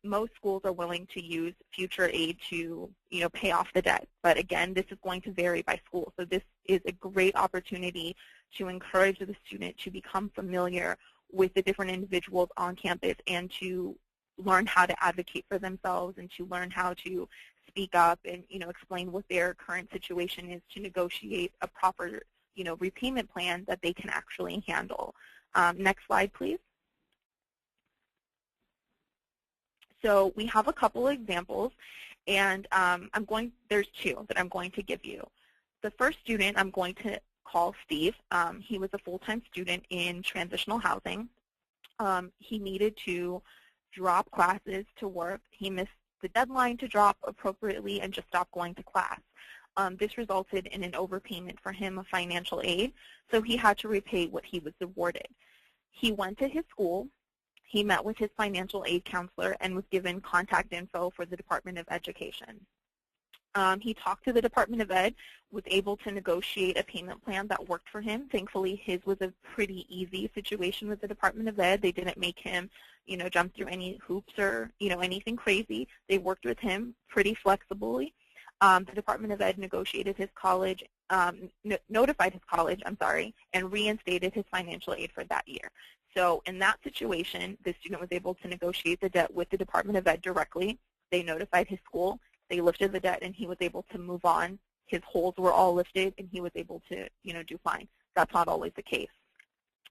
Speaker 4: Most schools are willing to use future aid to, pay off the debt. But again, this is going to vary by school. So this is a great opportunity to encourage the student to become familiar with the different individuals on campus and to learn how to advocate for themselves and to learn how to speak up and, explain what their current situation is to negotiate a proper, repayment plan that they can actually handle. Next slide, please. So we have a couple of examples, and there's two that I'm going to give you. The first student I'm going to call Steve. He was a full-time student in transitional housing. He needed to drop classes to work. He missed the deadline to drop appropriately and just stop going to class. This resulted in an overpayment for him of financial aid, so he had to repay what he was awarded. He went to his school, he met with his financial aid counselor, and was given contact info for the Department of Education. He talked to the Department of Ed, was able to negotiate a payment plan that worked for him. Thankfully, his was a pretty easy situation with the Department of Ed. They didn't make him, jump through any hoops or, anything crazy. They worked with him pretty flexibly. The Department of Ed negotiated his college, notified his college, and reinstated his financial aid for that year. So in that situation, the student was able to negotiate the debt with the Department of Ed directly. They notified his school. They lifted the debt, and he was able to move on. His holds were all lifted, and he was able to, do fine. That's not always the case.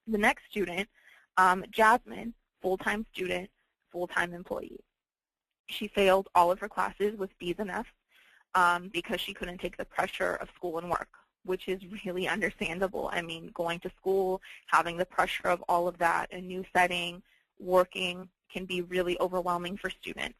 Speaker 4: The next student, Jasmine, full-time student, full-time employee. She failed all of her classes with B's and F's because she couldn't take the pressure of school and work, which is really understandable. I mean, going to school, having the pressure of all of that, a new setting, working can be really overwhelming for students.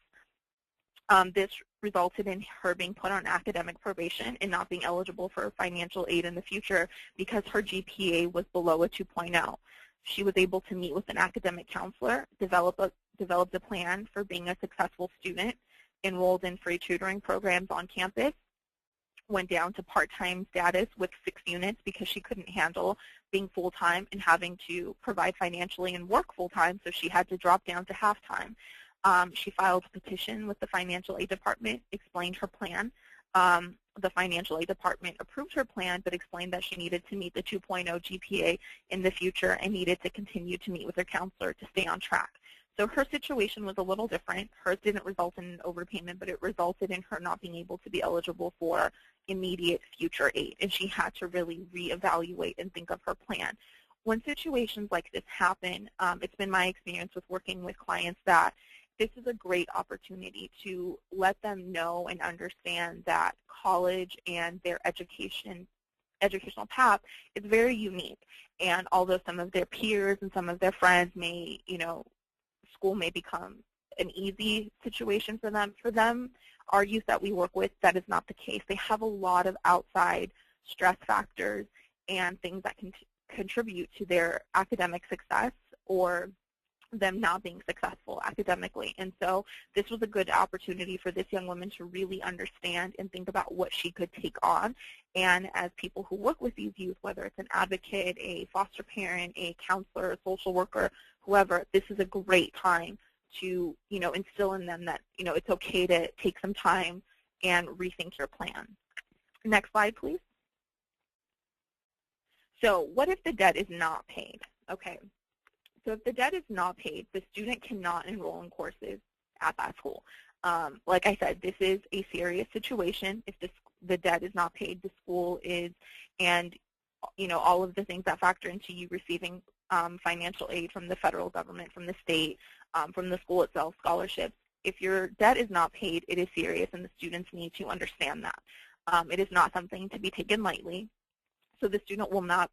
Speaker 4: This resulted in her being put on academic probation and not being eligible for financial aid in the future because her GPA was below a 2.0. She was able to meet with an academic counselor, developed a plan for being a successful student, enrolled in free tutoring programs on campus, went down to part-time status with 6 units because she couldn't handle being full-time and having to provide financially and work full-time, so she had to drop down to half-time. She filed a petition with the financial aid department, explained her plan. The financial aid department approved her plan, but explained that she needed to meet the 2.0 GPA in the future and needed to continue to meet with her counselor to stay on track. So her situation was a little different. Hers didn't result in an overpayment, but it resulted in her not being able to be eligible for immediate future aid, and she had to really reevaluate and think of her plan. When situations like this happen, it's been my experience with working with clients that this is a great opportunity to let them know and understand that college and their educational path is very unique. And although some of their peers and some of their friends may, school may become an easy situation for them, our youth that we work with, that is not the case. They have a lot of outside stress factors and things that can contribute to their academic success or them not being successful academically. And so this was a good opportunity for this young woman to really understand and think about what she could take on. And as people who work with these youth, whether it's an advocate, a foster parent, a counselor, a social worker, whoever, this is a great time to, instill in them that, it's okay to take some time and rethink your plan. Next slide, please. So what if the debt is not paid? Okay. So if the debt is not paid, the student cannot enroll in courses at that school. Like I said, this is a serious situation. If the debt is not paid, the school is, and all of the things that factor into you receiving financial aid from the federal government, from the state, from the school itself, scholarships. If your debt is not paid, it is serious, and the students need to understand that. It is not something to be taken lightly. So the student will not,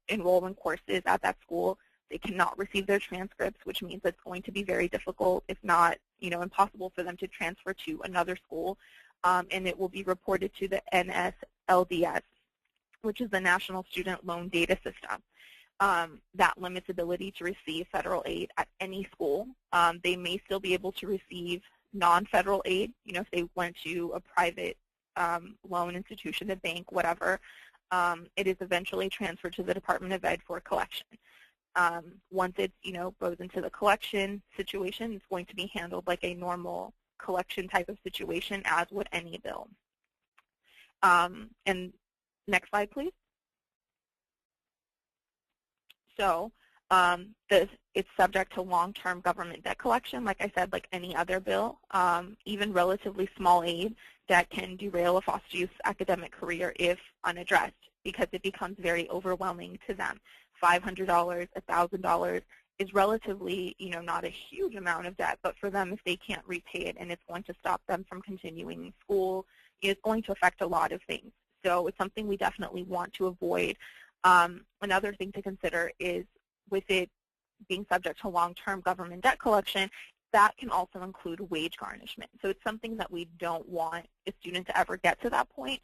Speaker 4: enroll in courses at that school. They cannot receive their transcripts, which means it's going to be very difficult, if not, impossible for them to transfer to another school. And it will be reported to the NSLDS, which is the National Student Loan Data System. That limits ability to receive federal aid at any school. They may still be able to receive non-federal aid, if they went to a private loan institution, a bank, whatever. It is eventually transferred to the Department of Ed for collection. Once it, goes into the collection situation, it's going to be handled like a normal collection type of situation, as would any bill. And next slide, please. So it's subject to long-term government debt collection, like I said, like any other bill. Even relatively small aid that can derail a foster youth's academic career if unaddressed, because it becomes very overwhelming to them. $500, $1,000 is relatively, not a huge amount of debt, but for them, if they can't repay it and it's going to stop them from continuing school, it's going to affect a lot of things. So it's something we definitely want to avoid. Another thing to consider is with it being subject to long-term government debt collection, that can also include wage garnishment. So it's something that we don't want a student to ever get to that point.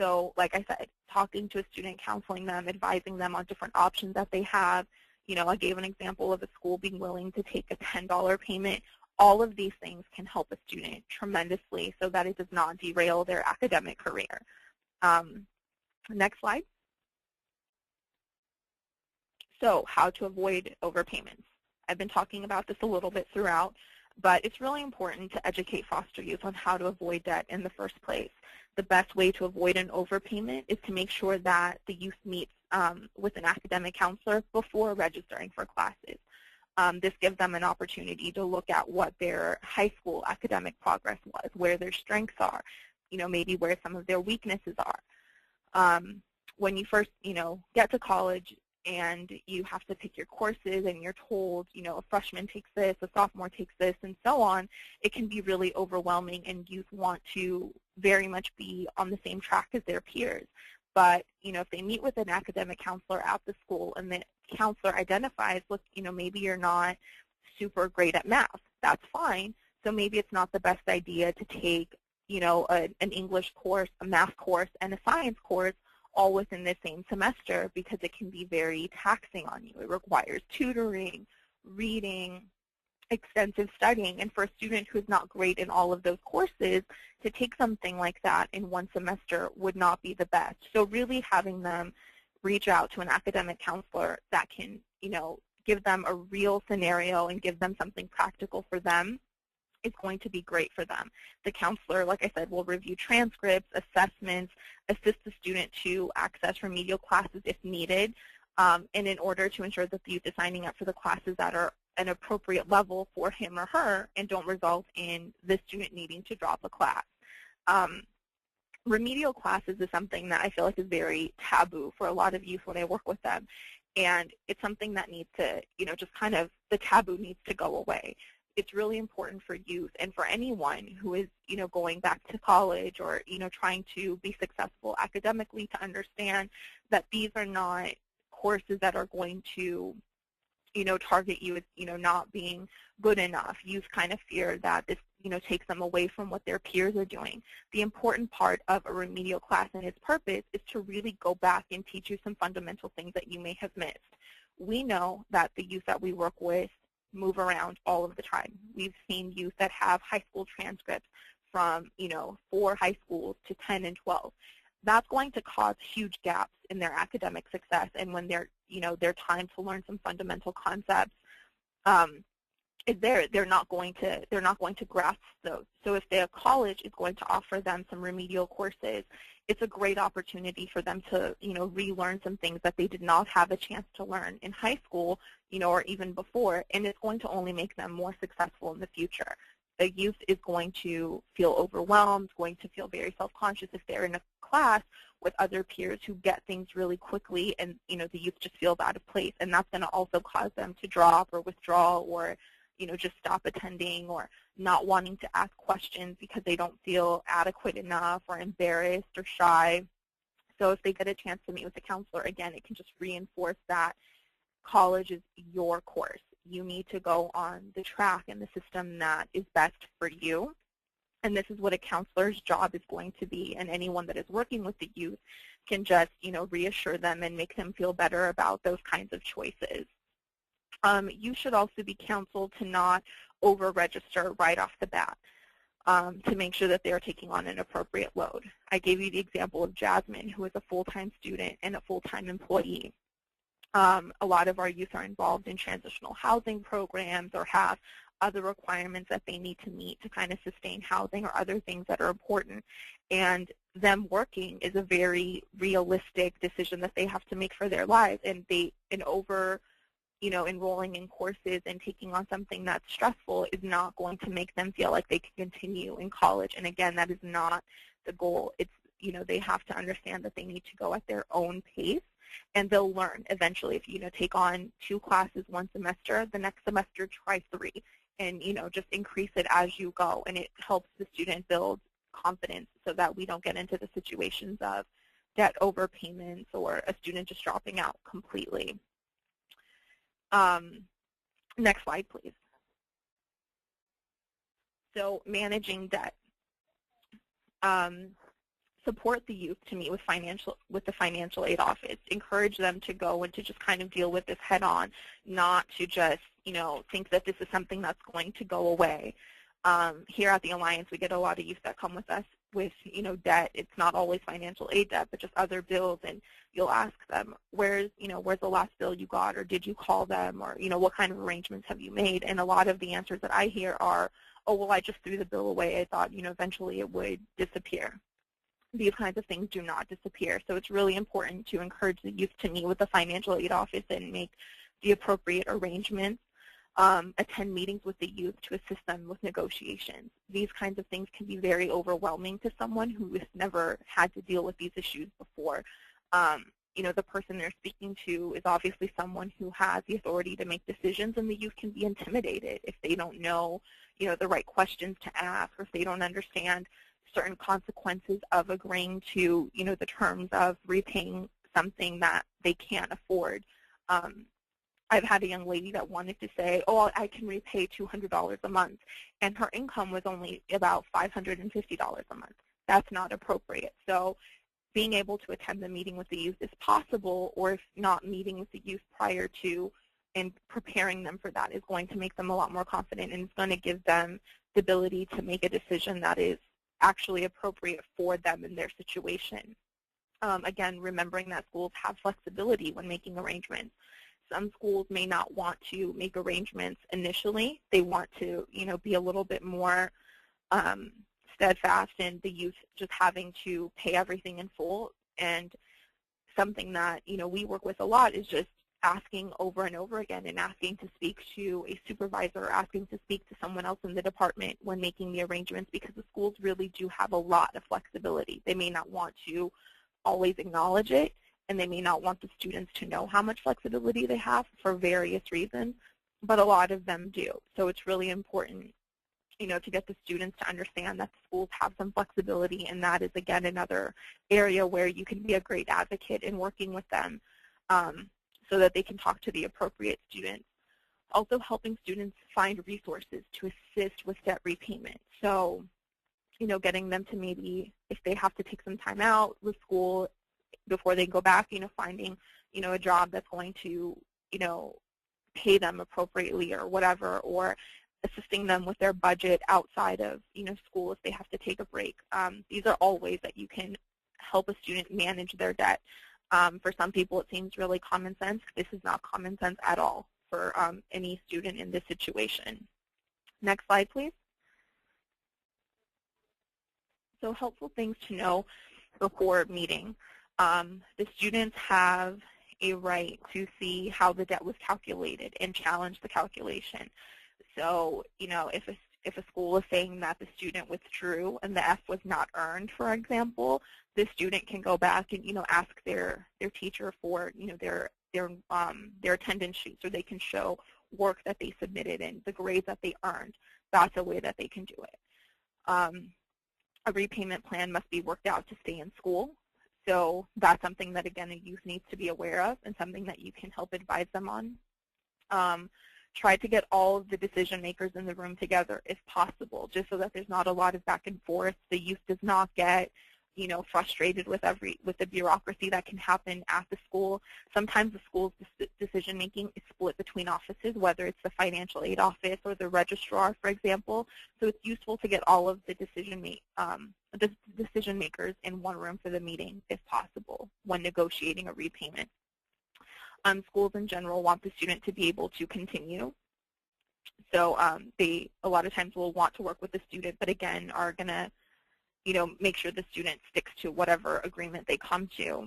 Speaker 4: So like I said, talking to a student, counseling them, advising them on different options that they have. I gave an example of a school being willing to take a $10 payment. All of these things can help a student tremendously so that it does not derail their academic career. Next slide. So how to avoid overpayments. I've been talking about this a little bit throughout, but it's really important to educate foster youth on how to avoid debt in the first place. The best way to avoid an overpayment is to make sure that the youth meets with an academic counselor before registering for classes. This gives them an opportunity to look at what their high school academic progress was, where their strengths are, maybe where some of their weaknesses are. When you first, get to college and you have to pick your courses and you're told, a freshman takes this, a sophomore takes this, and so on, it can be really overwhelming, and youth want to very much be on the same track as their peers. But, if they meet with an academic counselor at the school and the counselor identifies, look, maybe you're not super great at math, that's fine. So maybe it's not the best idea to take, an English course, a math course, and a science course all within the same semester, because it can be very taxing on you. It requires tutoring, reading, extensive studying, and for a student who's not great in all of those courses, to take something like that in one semester would not be the best. So really having them reach out to an academic counselor that can, give them a real scenario and give them something practical for them is going to be great for them. The counselor, like I said, will review transcripts, assessments, assist the student to access remedial classes if needed, and in order to ensure that the youth is signing up for the classes that are an appropriate level for him or her and don't result in the student needing to drop a class. Remedial classes is something that I feel like is very taboo for a lot of youth when I work with them, and it's something that needs to, just kind of, the taboo needs to go away. It's really important for youth and for anyone who is, going back to college or, trying to be successful academically to understand that these are not courses that are going to, target you as, not being good enough. Youth kind of fear that this, takes them away from what their peers are doing. The important part of a remedial class and its purpose is to really go back and teach you some fundamental things that you may have missed. We know that the youth that we work with move around all of the time. We've seen youth that have high school transcripts from, 4 high schools to 10 and 12. That's going to cause huge gaps in their academic success, and when they're, their time to learn some fundamental concepts is there, they're not going to grasp those. So if their college is going to offer them some remedial courses, it's a great opportunity for them to, relearn some things that they did not have a chance to learn in high school, or even before, and it's going to only make them more successful in the future. The youth is going to feel overwhelmed, going to feel very self-conscious if they're in a class with other peers who get things really quickly, and, the youth just feels out of place, and that's going to also cause them to drop or withdraw or, just stop attending or not wanting to ask questions because they don't feel adequate enough or embarrassed or shy. So if they get a chance to meet with a counselor, again, it can just reinforce that college is your course. You need to go on the track and the system that is best for you. And this is what a counselor's job is going to be. And anyone that is working with the youth can just, reassure them and make them feel better about those kinds of choices. You should also be counseled to not over-register right off the bat to make sure that they are taking on an appropriate load. I gave you the example of Jasmine, who is a full-time student and a full-time employee. A lot of our youth are involved in transitional housing programs or have other requirements that they need to meet to kind of sustain housing or other things that are important. And them working is a very realistic decision that they have to make for their lives. And enrolling in courses and taking on something that's stressful is not going to make them feel like they can continue in college. And again, that is not the goal. It's, they have to understand that they need to go at their own pace, and they'll learn eventually. If you take on 2 classes one semester, the next semester try 3, and just increase it as you go, and it helps the student build confidence so that we don't get into the situations of debt overpayments or a student just dropping out completely. Next slide, please. So managing debt. Support the youth to meet with the financial aid office. Encourage them to go and to just kind of deal with this head on, not to just, think that this is something that's going to go away. Here at the Alliance, we get a lot of youth that come with us with, debt. It's not always financial aid debt, but just other bills, and you'll ask them, where's the last bill you got, or did you call them, or, what kind of arrangements have you made? And a lot of the answers that I hear are, oh, well, I just threw the bill away. I thought, eventually it would disappear. These kinds of things do not disappear. So it's really important to encourage the youth to meet with the financial aid office and make the appropriate arrangements. Attend meetings with the youth to assist them with negotiations. These kinds of things can be very overwhelming to someone who has never had to deal with these issues before. The person they're speaking to is obviously someone who has the authority to make decisions, and the youth can be intimidated if they don't know, the right questions to ask, or if they don't understand certain consequences of agreeing to, the terms of repaying something that they can't afford. I've had a young lady that wanted to say, oh, I can repay $200 a month, and her income was only about $550 a month. That's not appropriate. So being able to attend the meeting with the youth is possible, or if not, meeting with the youth prior to and preparing them for that is going to make them a lot more confident, and it's going to give them the ability to make a decision that is actually appropriate for them in their situation. Again, remembering that schools have flexibility when making arrangements. Some schools may not want to make arrangements initially. They want to, be a little bit more steadfast in the youth just having to pay everything in full. And something that, we work with a lot is just asking over and over again and asking to speak to a supervisor or asking to speak to someone else in the department when making the arrangements, because the schools really do have a lot of flexibility. They may not want to always acknowledge it, and they may not want the students to know how much flexibility they have for various reasons, but a lot of them do. So it's really important, to get the students to understand that the schools have some flexibility, and that is, again, another area where you can be a great advocate in working with them so that they can talk to the appropriate students. Also helping students find resources to assist with debt repayment. So, getting them to maybe, if they have to take some time out with school before they go back, finding, a job that's going to, pay them appropriately or whatever, or assisting them with their budget outside of, school if they have to take a break. These are all ways that you can help a student manage their debt. For some people, it seems really common sense. This is not common sense at all for any student in this situation. Next slide, please. So helpful things to know before meeting. The students have a right to see how the debt was calculated and challenge the calculation. So, if a school is saying that the student withdrew and the F was not earned, for example, the student can go back and, ask their teacher for, their attendance sheets, or they can show work that they submitted and the grades that they earned. That's a way that they can do it. A repayment plan must be worked out to stay in school. So that's something that, again, a youth needs to be aware of and something that you can help advise them on. Try to get all of the decision makers in the room together if possible, just so that there's not a lot of back and forth. The youth does not get, frustrated with the bureaucracy that can happen at the school. Sometimes the school's decision making is split between offices, whether it's the financial aid office or the registrar, for example. So it's useful to get all of the decision makers in one room for the meeting, if possible, when negotiating a repayment. Schools in general want the student to be able to continue. So they a lot of times will want to work with the student, but again are going to make sure the student sticks to whatever agreement they come to.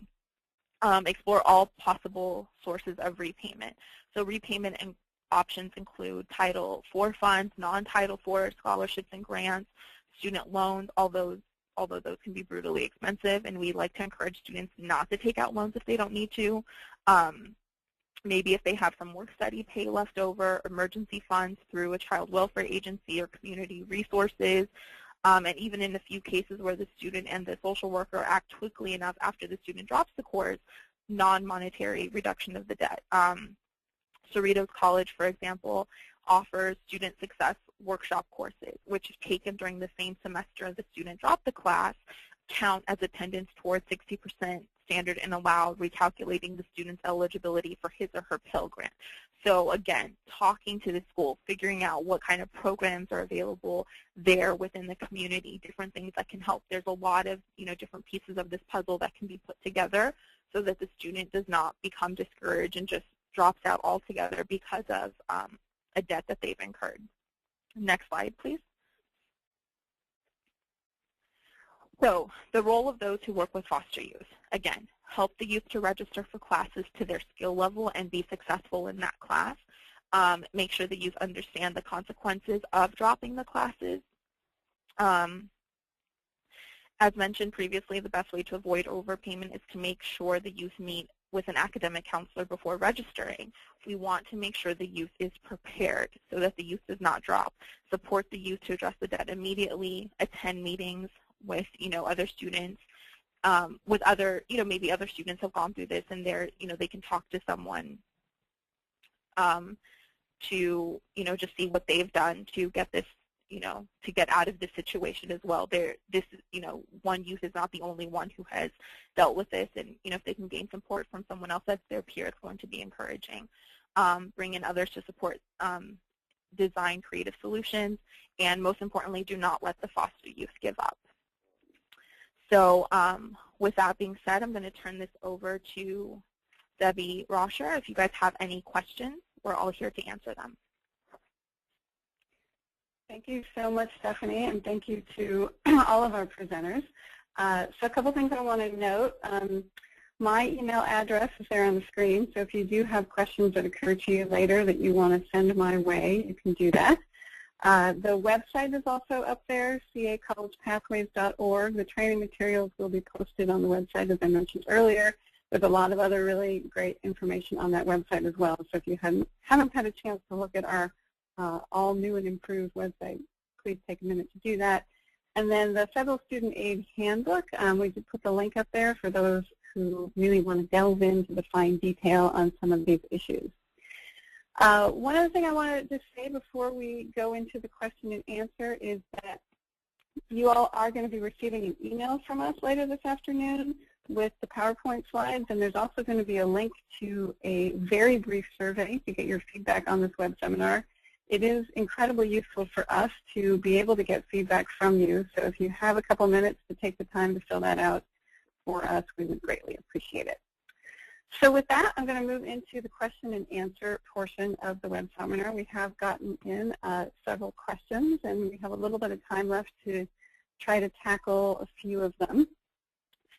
Speaker 4: Explore all possible sources of repayment. So repayment and options include Title IV funds, non-Title IV scholarships and grants, student loans, although those can be brutally expensive, and we like to encourage students not to take out loans if they don't need to. Maybe if they have some work study pay left over, emergency funds through a child welfare agency or community resources, and even in a few cases where the student and the social worker act quickly enough after the student drops the course, non-monetary reduction of the debt. Cerritos College, for example, offers student success workshop courses, which if taken during the same semester as the student dropped the class, count as attendance towards 60% standard and allow recalculating the student's eligibility for his or her Pell Grant. So again, talking to the school, figuring out what kind of programs are available there within the community, different things that can help. There's a lot of different pieces of this puzzle that can be put together so that the student does not become discouraged and just drops out altogether because of a debt that they've incurred. Next slide, please. So the role of those who work with foster youth, again, help the youth to register for classes to their skill level and be successful in that class. Make sure the youth understand the consequences of dropping the classes. As mentioned previously, the best way to avoid overpayment is to make sure the youth meet with an academic counselor before registering. We want to make sure the youth is prepared so that the youth does not drop. Support the youth to address the debt immediately, attend meetings with other students, with other maybe other students have gone through this and they can talk to someone to just see what they've done to get this to get out of this situation as well. One youth is not the only one who has dealt with this, and if they can gain support from someone else that's their peer, it's going to be encouraging. Bring in others to support design creative solutions, and most importantly, do not let the foster youth give up. So with that being said, I'm going to turn this over to Debbie Roscher. If you guys have any questions, we're all here to answer them.
Speaker 1: Thank you so much, Stephanie, and thank you to all of our presenters. So a couple things I want to note. My email address is there on the screen, so if you do have questions that occur to you later that you want to send my way, you can do that. The website is also up there, cacollegepathways.org. The training materials will be posted on the website, as I mentioned earlier. There's a lot of other really great information on that website as well. So if you haven't had a chance to look at our all new and improved website, please take a minute to do that. And then the Federal Student Aid Handbook, we did put the link up there for those who really want to delve into the fine detail on some of these issues. One other thing I wanted to say before we go into the question and answer is that you all are going to be receiving an email from us later this afternoon with the PowerPoint slides, and there's also going to be a link to a very brief survey to get your feedback on this web seminar. It is incredibly useful for us to be able to get feedback from you, so if you have a couple minutes to take the time to fill that out for us, we would greatly appreciate it. So with that, I'm going to move into the question and answer portion of the web seminar. We have gotten in several questions, and we have a little bit of time left to try to tackle a few of them.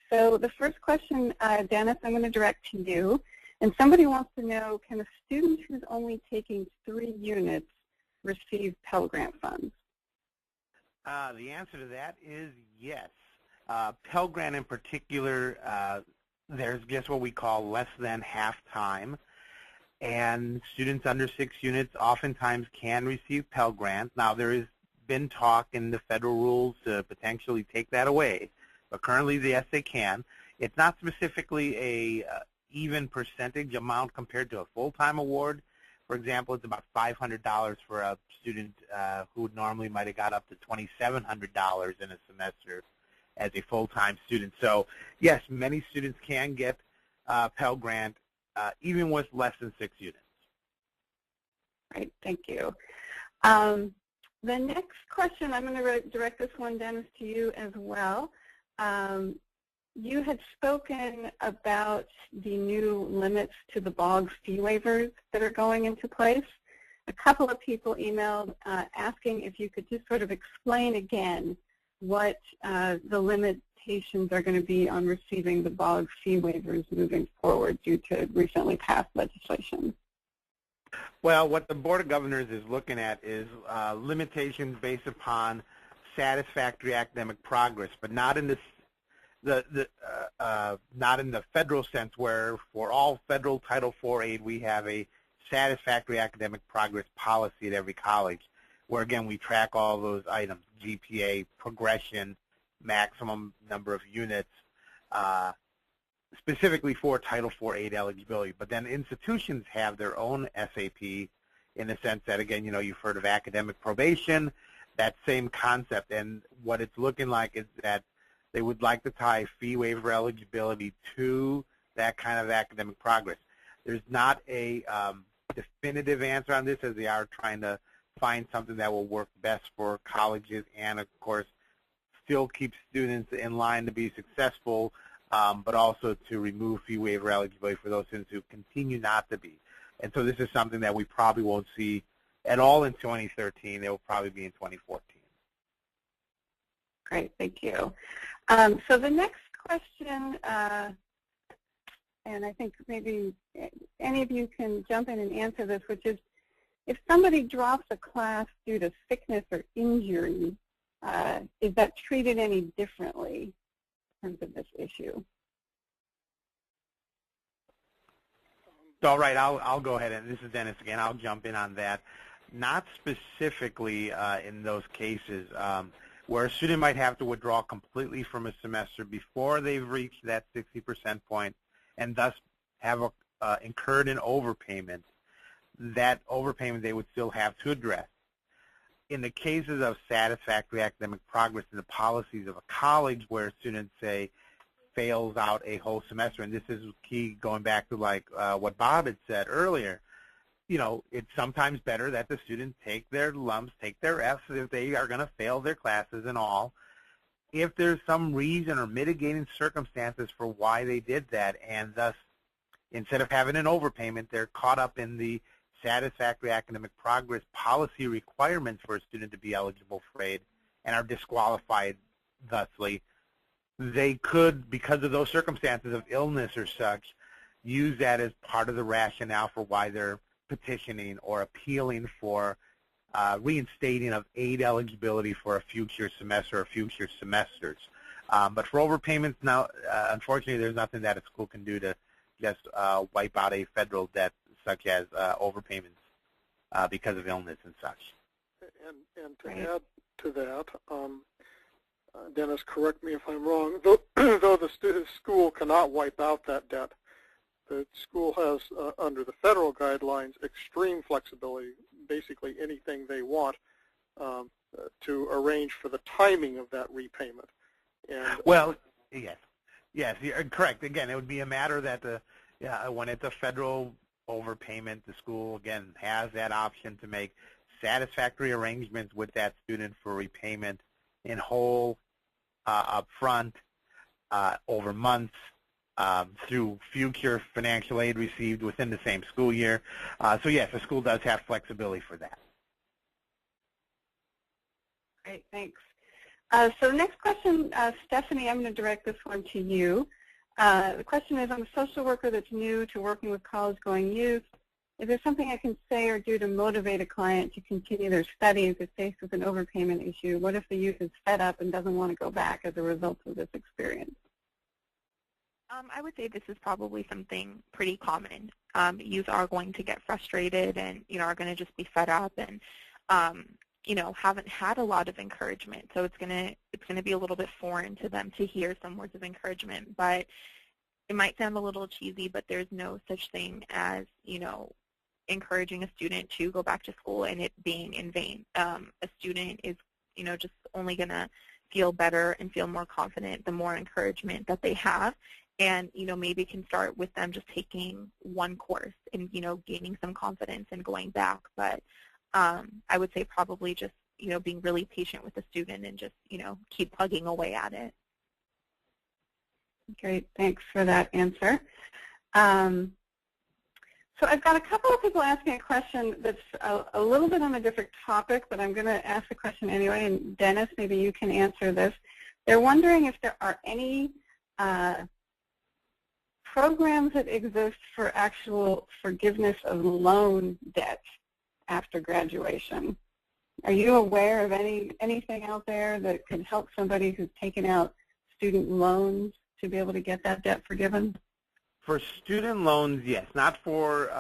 Speaker 1: So the first question, Dennis, I'm going to direct to you. And somebody wants to know, can a student who's only taking 3 units receive Pell Grant funds?
Speaker 2: The answer to that is yes. Pell Grant in particular, there's just what we call less than half time, and students under 6 units oftentimes can receive Pell Grant. Now there has been talk in the federal rules to potentially take that away, but currently yes they can. It's not specifically a even percentage amount compared to a full-time award. For example, it's about $500 for a student who normally might have got up to $2,700 in a semester as a full-time student. So yes, many students can get Pell Grant even with less than 6 units.
Speaker 1: Right, thank you. The next question, I'm going to direct this one, Dennis, to you as well. You had spoken about the new limits to the BOGS fee waivers that are going into place. A couple of people emailed asking if you could just sort of explain again what the limitations are going to be on receiving the BOGS fee waivers moving forward due to recently passed legislation.
Speaker 2: Well, what the Board of Governors is looking at is limitations based upon satisfactory academic progress, but not in not in the federal sense, where for all federal Title IV aid we have a satisfactory academic progress policy at every college, where again we track all those items: GPA, progression, maximum number of units, specifically for Title IV aid eligibility. But then institutions have their own SAP, in the sense that, again, you've heard of academic probation, that same concept. And what it's looking like is that they would like to tie fee waiver eligibility to that kind of academic progress. There's not a definitive answer on this, as they are trying to find something that will work best for colleges and, of course, still keep students in line to be successful, but also to remove fee waiver eligibility for those students who continue not to be. And so this is something that we probably won't see at all in 2013. It will probably be in 2014.
Speaker 1: Great, thank you. So the next question, and I think maybe any of you can jump in and answer this, which is, if somebody drops a class due to sickness or injury, is that treated any differently in terms of this issue?
Speaker 2: All right, I'll go ahead, and this is Dennis again. I'll jump in on that. Not specifically in those cases where a student might have to withdraw completely from a semester before they've reached that 60% point and thus have incurred an overpayment. That overpayment they would still have to address. In the cases of satisfactory academic progress in the policies of a college where a student, say, fails out a whole semester, and this is key going back to what Bob had said earlier, it's sometimes better that the student take their lumps, take their Fs if they are going to fail their classes and all. If there's some reason or mitigating circumstances for why they did that, and thus, instead of having an overpayment, they're caught up in the satisfactory academic progress policy requirements for a student to be eligible for aid and are disqualified thusly, they could, because of those circumstances of illness or such, use that as part of the rationale for why they're petitioning or appealing for reinstating of aid eligibility for a future semester or future semesters. But for overpayments now, unfortunately, there's nothing that a school can do to just wipe out a federal debt such as overpayments because of illness and such.
Speaker 3: And to add to that, Dennis, correct me if I'm wrong, though the school cannot wipe out that debt, the school has, under the federal guidelines, extreme flexibility, basically anything they want to arrange for the timing of that repayment. And,
Speaker 2: well, yes, you're correct. Again, it would be a matter that when it's a federal overpayment, the school, again, has that option to make satisfactory arrangements with that student for repayment in whole, up front, over months, through future financial aid received within the same school year. So yes, the school does have flexibility for that.
Speaker 1: Great, thanks. So the next question, Stephanie, I'm going to direct this one to you. The question is, I'm a social worker that's new to working with college-going youth. Is there something I can say or do to motivate a client to continue their studies if faced with an overpayment issue? What if the youth is fed up and doesn't want to go back as a result of this experience?
Speaker 4: I would say this is probably something pretty common. Youth are going to get frustrated and, are going to just be fed up and, haven't had a lot of encouragement. So it's going to be a little bit foreign to them to hear some words of encouragement. But it might sound a little cheesy, but there's no such thing as, encouraging a student to go back to school and it being in vain. A student is, just only going to feel better and feel more confident the more encouragement that they have. And, maybe can start with them just taking one course and, gaining some confidence and going back. But I would say probably just, being really patient with the student and just, keep plugging away at it.
Speaker 1: Great, thanks for that answer. So I've got a couple of people asking a question that's a little bit on a different topic, but I'm going to ask the question anyway, and Dennis, maybe you can answer this. They're wondering if there are any programs that exist for actual forgiveness of loan debt after graduation. Are you aware of anything out there that could help somebody who's taken out student loans to be able to get that debt forgiven?
Speaker 2: For student loans, yes, not for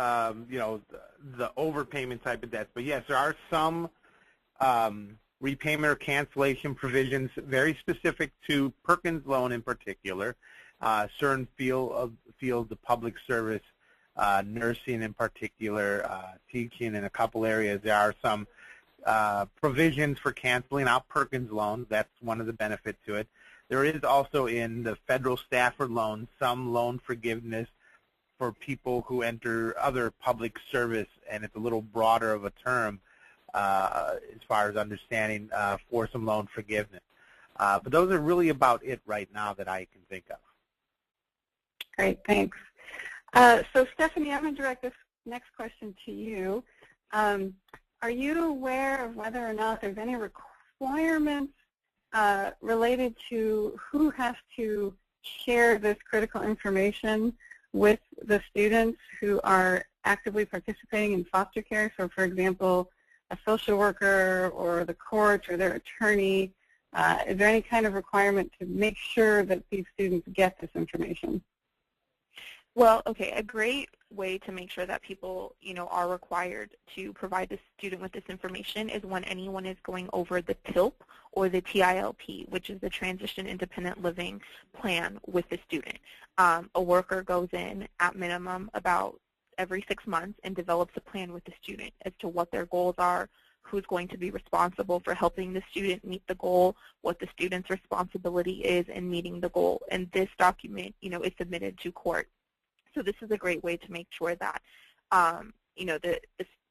Speaker 2: the overpayment type of debts, but yes, there are some repayment or cancellation provisions very specific to Perkins loan in particular. Certain fields of public service nursing in particular, teaching in a couple areas. There are some provisions for canceling out Perkins loans. That's one of the benefits to it. There is also in the federal Stafford loans some loan forgiveness for people who enter other public service, and it's a little broader of a term as far as understanding for some loan forgiveness. But those are really about it right now that I can think of.
Speaker 1: Great, thanks. So Stephanie, I'm going to direct this next question to you. Are you aware of whether or not there's any requirements related to who has to share this critical information with the students who are actively participating in foster care? So, for example, a social worker or the court or their attorney. Is there any kind of requirement to make sure that these students get this information?
Speaker 4: Well, okay, a great way to make sure that people, are required to provide the student with this information is when anyone is going over the TILP or the TILP, which is the Transition Independent Living Plan with the student. A worker goes in at minimum about every 6 months and develops a plan with the student as to what their goals are, who's going to be responsible for helping the student meet the goal, what the student's responsibility is in meeting the goal. And this document, is submitted to court. So this is a great way to make sure that,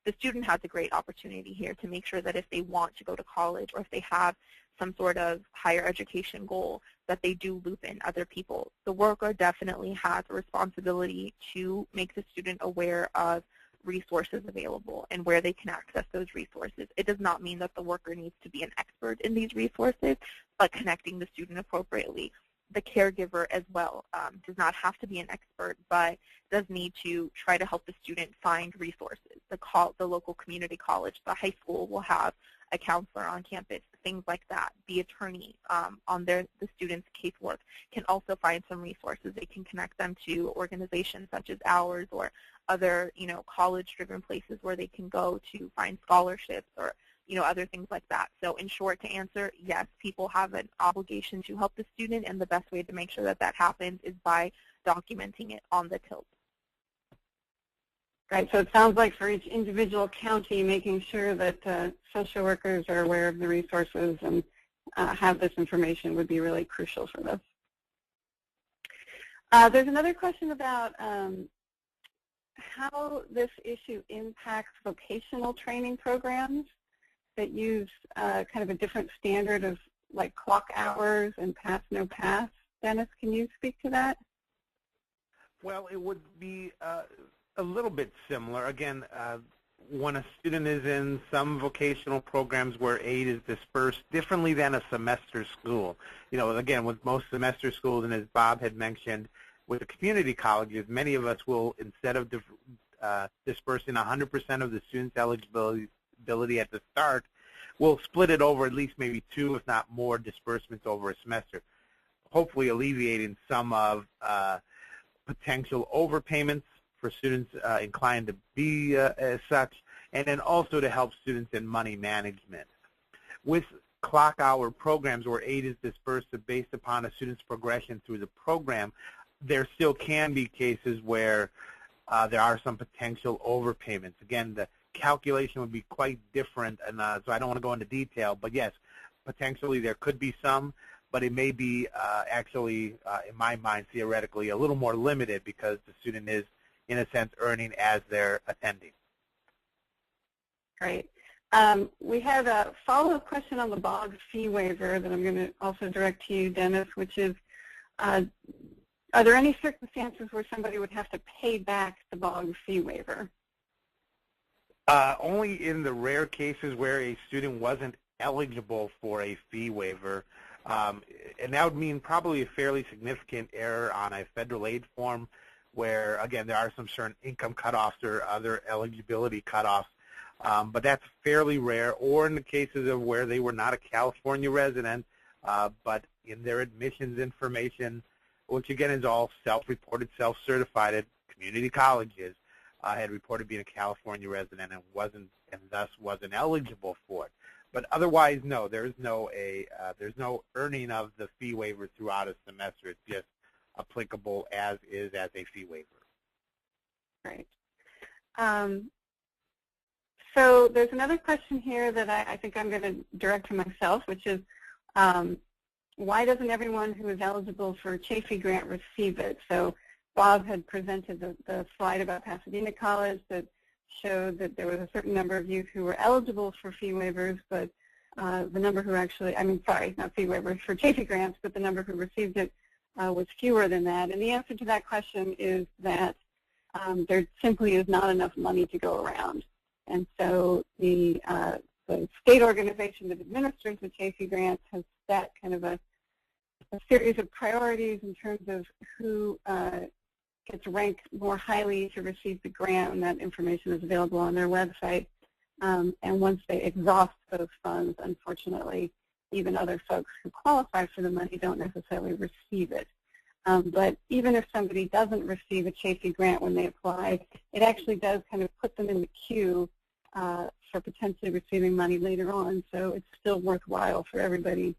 Speaker 4: the student has a great opportunity here to make sure that if they want to go to college or if they have some sort of higher education goal, that they do loop in other people. The worker definitely has a responsibility to make the student aware of resources available and where they can access those resources. It does not mean that the worker needs to be an expert in these resources, but connecting the student appropriately. The caregiver as well does not have to be an expert, but does need to try to help the student find resources. The local community college, the high school will have a counselor on campus, things like that. The attorney on the student's casework can also find some resources. They can connect them to organizations such as ours or other, college-driven places where they can go to find scholarships or other things like that. So in short, to answer, yes, people have an obligation to help the student, and the best way to make sure that that happens is by documenting it on the TILP.
Speaker 1: Right, so it sounds like for each individual county, making sure that social workers are aware of the resources and have this information would be really crucial for this. There's another question about how this issue impacts vocational training programs that use kind of a different standard of like clock hours and pass, no pass. Dennis, can you speak to that?
Speaker 2: Well, it would be a little bit similar. Again, when a student is in some vocational programs where aid is dispersed differently than a semester school. Again, with most semester schools, and as Bob had mentioned, with the community colleges, many of us will, instead of dispersing 100% of the student's eligibility at the start, we'll split it over at least maybe 2, if not more, disbursements over a semester, hopefully alleviating some of potential overpayments for students inclined to be as such, and then also to help students in money management. With clock hour programs where aid is dispersed based upon a student's progression through the program, there still can be cases where there are some potential overpayments. Again, the calculation would be quite different, and so I don't want to go into detail, but yes, potentially there could be some, but it may be actually, in my mind, theoretically a little more limited because the student is, in a sense, earning as they're attending.
Speaker 1: Great. We have a follow-up question on the BOG fee waiver that I'm going to also direct to you, Dennis, which is, are there any circumstances where somebody would have to pay back the BOG fee waiver?
Speaker 2: Only in the rare cases where a student wasn't eligible for a fee waiver, and that would mean probably a fairly significant error on a federal aid form where, again, there are some certain income cutoffs or other eligibility cutoffs, but that's fairly rare, or in the cases of where they were not a California resident, but in their admissions information, which again is all self-reported, self-certified at community colleges, had reported being a California resident and thus wasn't eligible for it. But otherwise, no, there's no earning of the fee waiver throughout a semester. It's just applicable as is as a fee waiver.
Speaker 1: Great. So there's another question here that I think I'm going to direct to myself, which is why doesn't everyone who is eligible for a Chafee grant receive it? So Bob had presented the slide about Pasadena College that showed that there was a certain number of youth who were eligible for fee waivers, but the number who actually, not fee waivers, for Chafee grants, but the number who received it was fewer than that. And the answer to that question is that there simply is not enough money to go around. And so the state organization that administers the Chafee grants has set kind of a series of priorities in terms of who gets ranked more highly to receive the grant, and that information is available on their website. And once they exhaust those funds, unfortunately, even other folks who qualify for the money don't necessarily receive it. But even if somebody doesn't receive a Chafee grant when they apply, it actually does kind of put them in the queue for potentially receiving money later on. So it's still worthwhile for everybody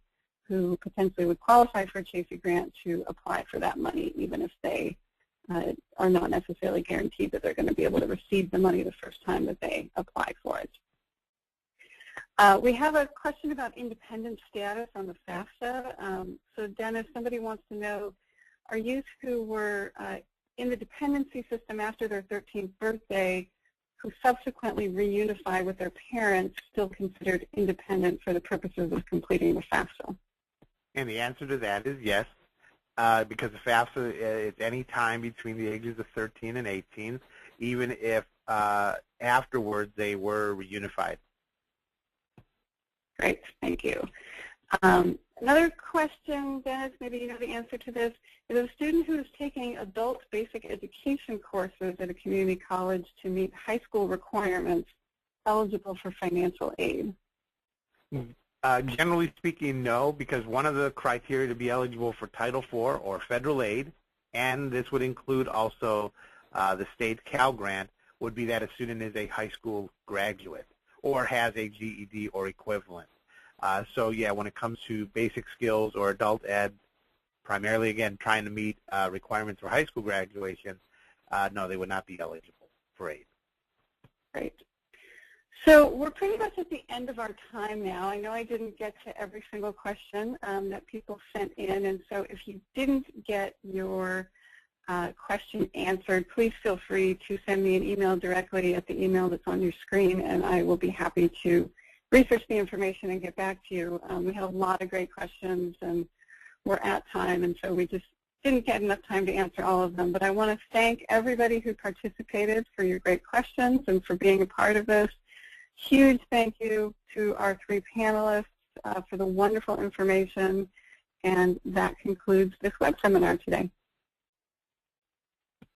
Speaker 1: who potentially would qualify for a Chafee grant to apply for that money, even if they are not necessarily guaranteed that they're going to be able to receive the money the first time that they apply for it. We have a question about independent status on the FAFSA. So Dennis, somebody wants to know, are youth who were in the dependency system after their 13th birthday who subsequently reunify with their parents still considered independent for the purposes of completing the FAFSA?
Speaker 2: And the answer to that is yes, because the FAFSA is any time between the ages of 13 and 18, even if afterwards they were reunified.
Speaker 1: Great, thank you. Another question, Dennis, maybe you know the answer to this, is a student who is taking adult basic education courses at a community college to meet high school requirements eligible for financial aid?
Speaker 2: Generally speaking, no, because one of the criteria to be eligible for Title IV or federal aid, and this would include also the state Cal Grant, would be that a student is a high school graduate or has a GED or equivalent. So yeah, when it comes to basic skills or adult ed, primarily again trying to meet requirements for high school graduation, no, they would not be eligible for aid.
Speaker 1: Great. So we're pretty much at the end of our time now. I know I didn't get to every single question that people sent in, and so if you didn't get your question answered, please feel free to send me an email directly at the email that's on your screen, and I will be happy to research the information and get back to you. We had a lot of great questions, and we're at time, and so we just didn't get enough time to answer all of them. But I want to thank everybody who participated for your great questions and for being a part of this. Huge thank you to our three panelists for the wonderful information, and that concludes this web seminar today.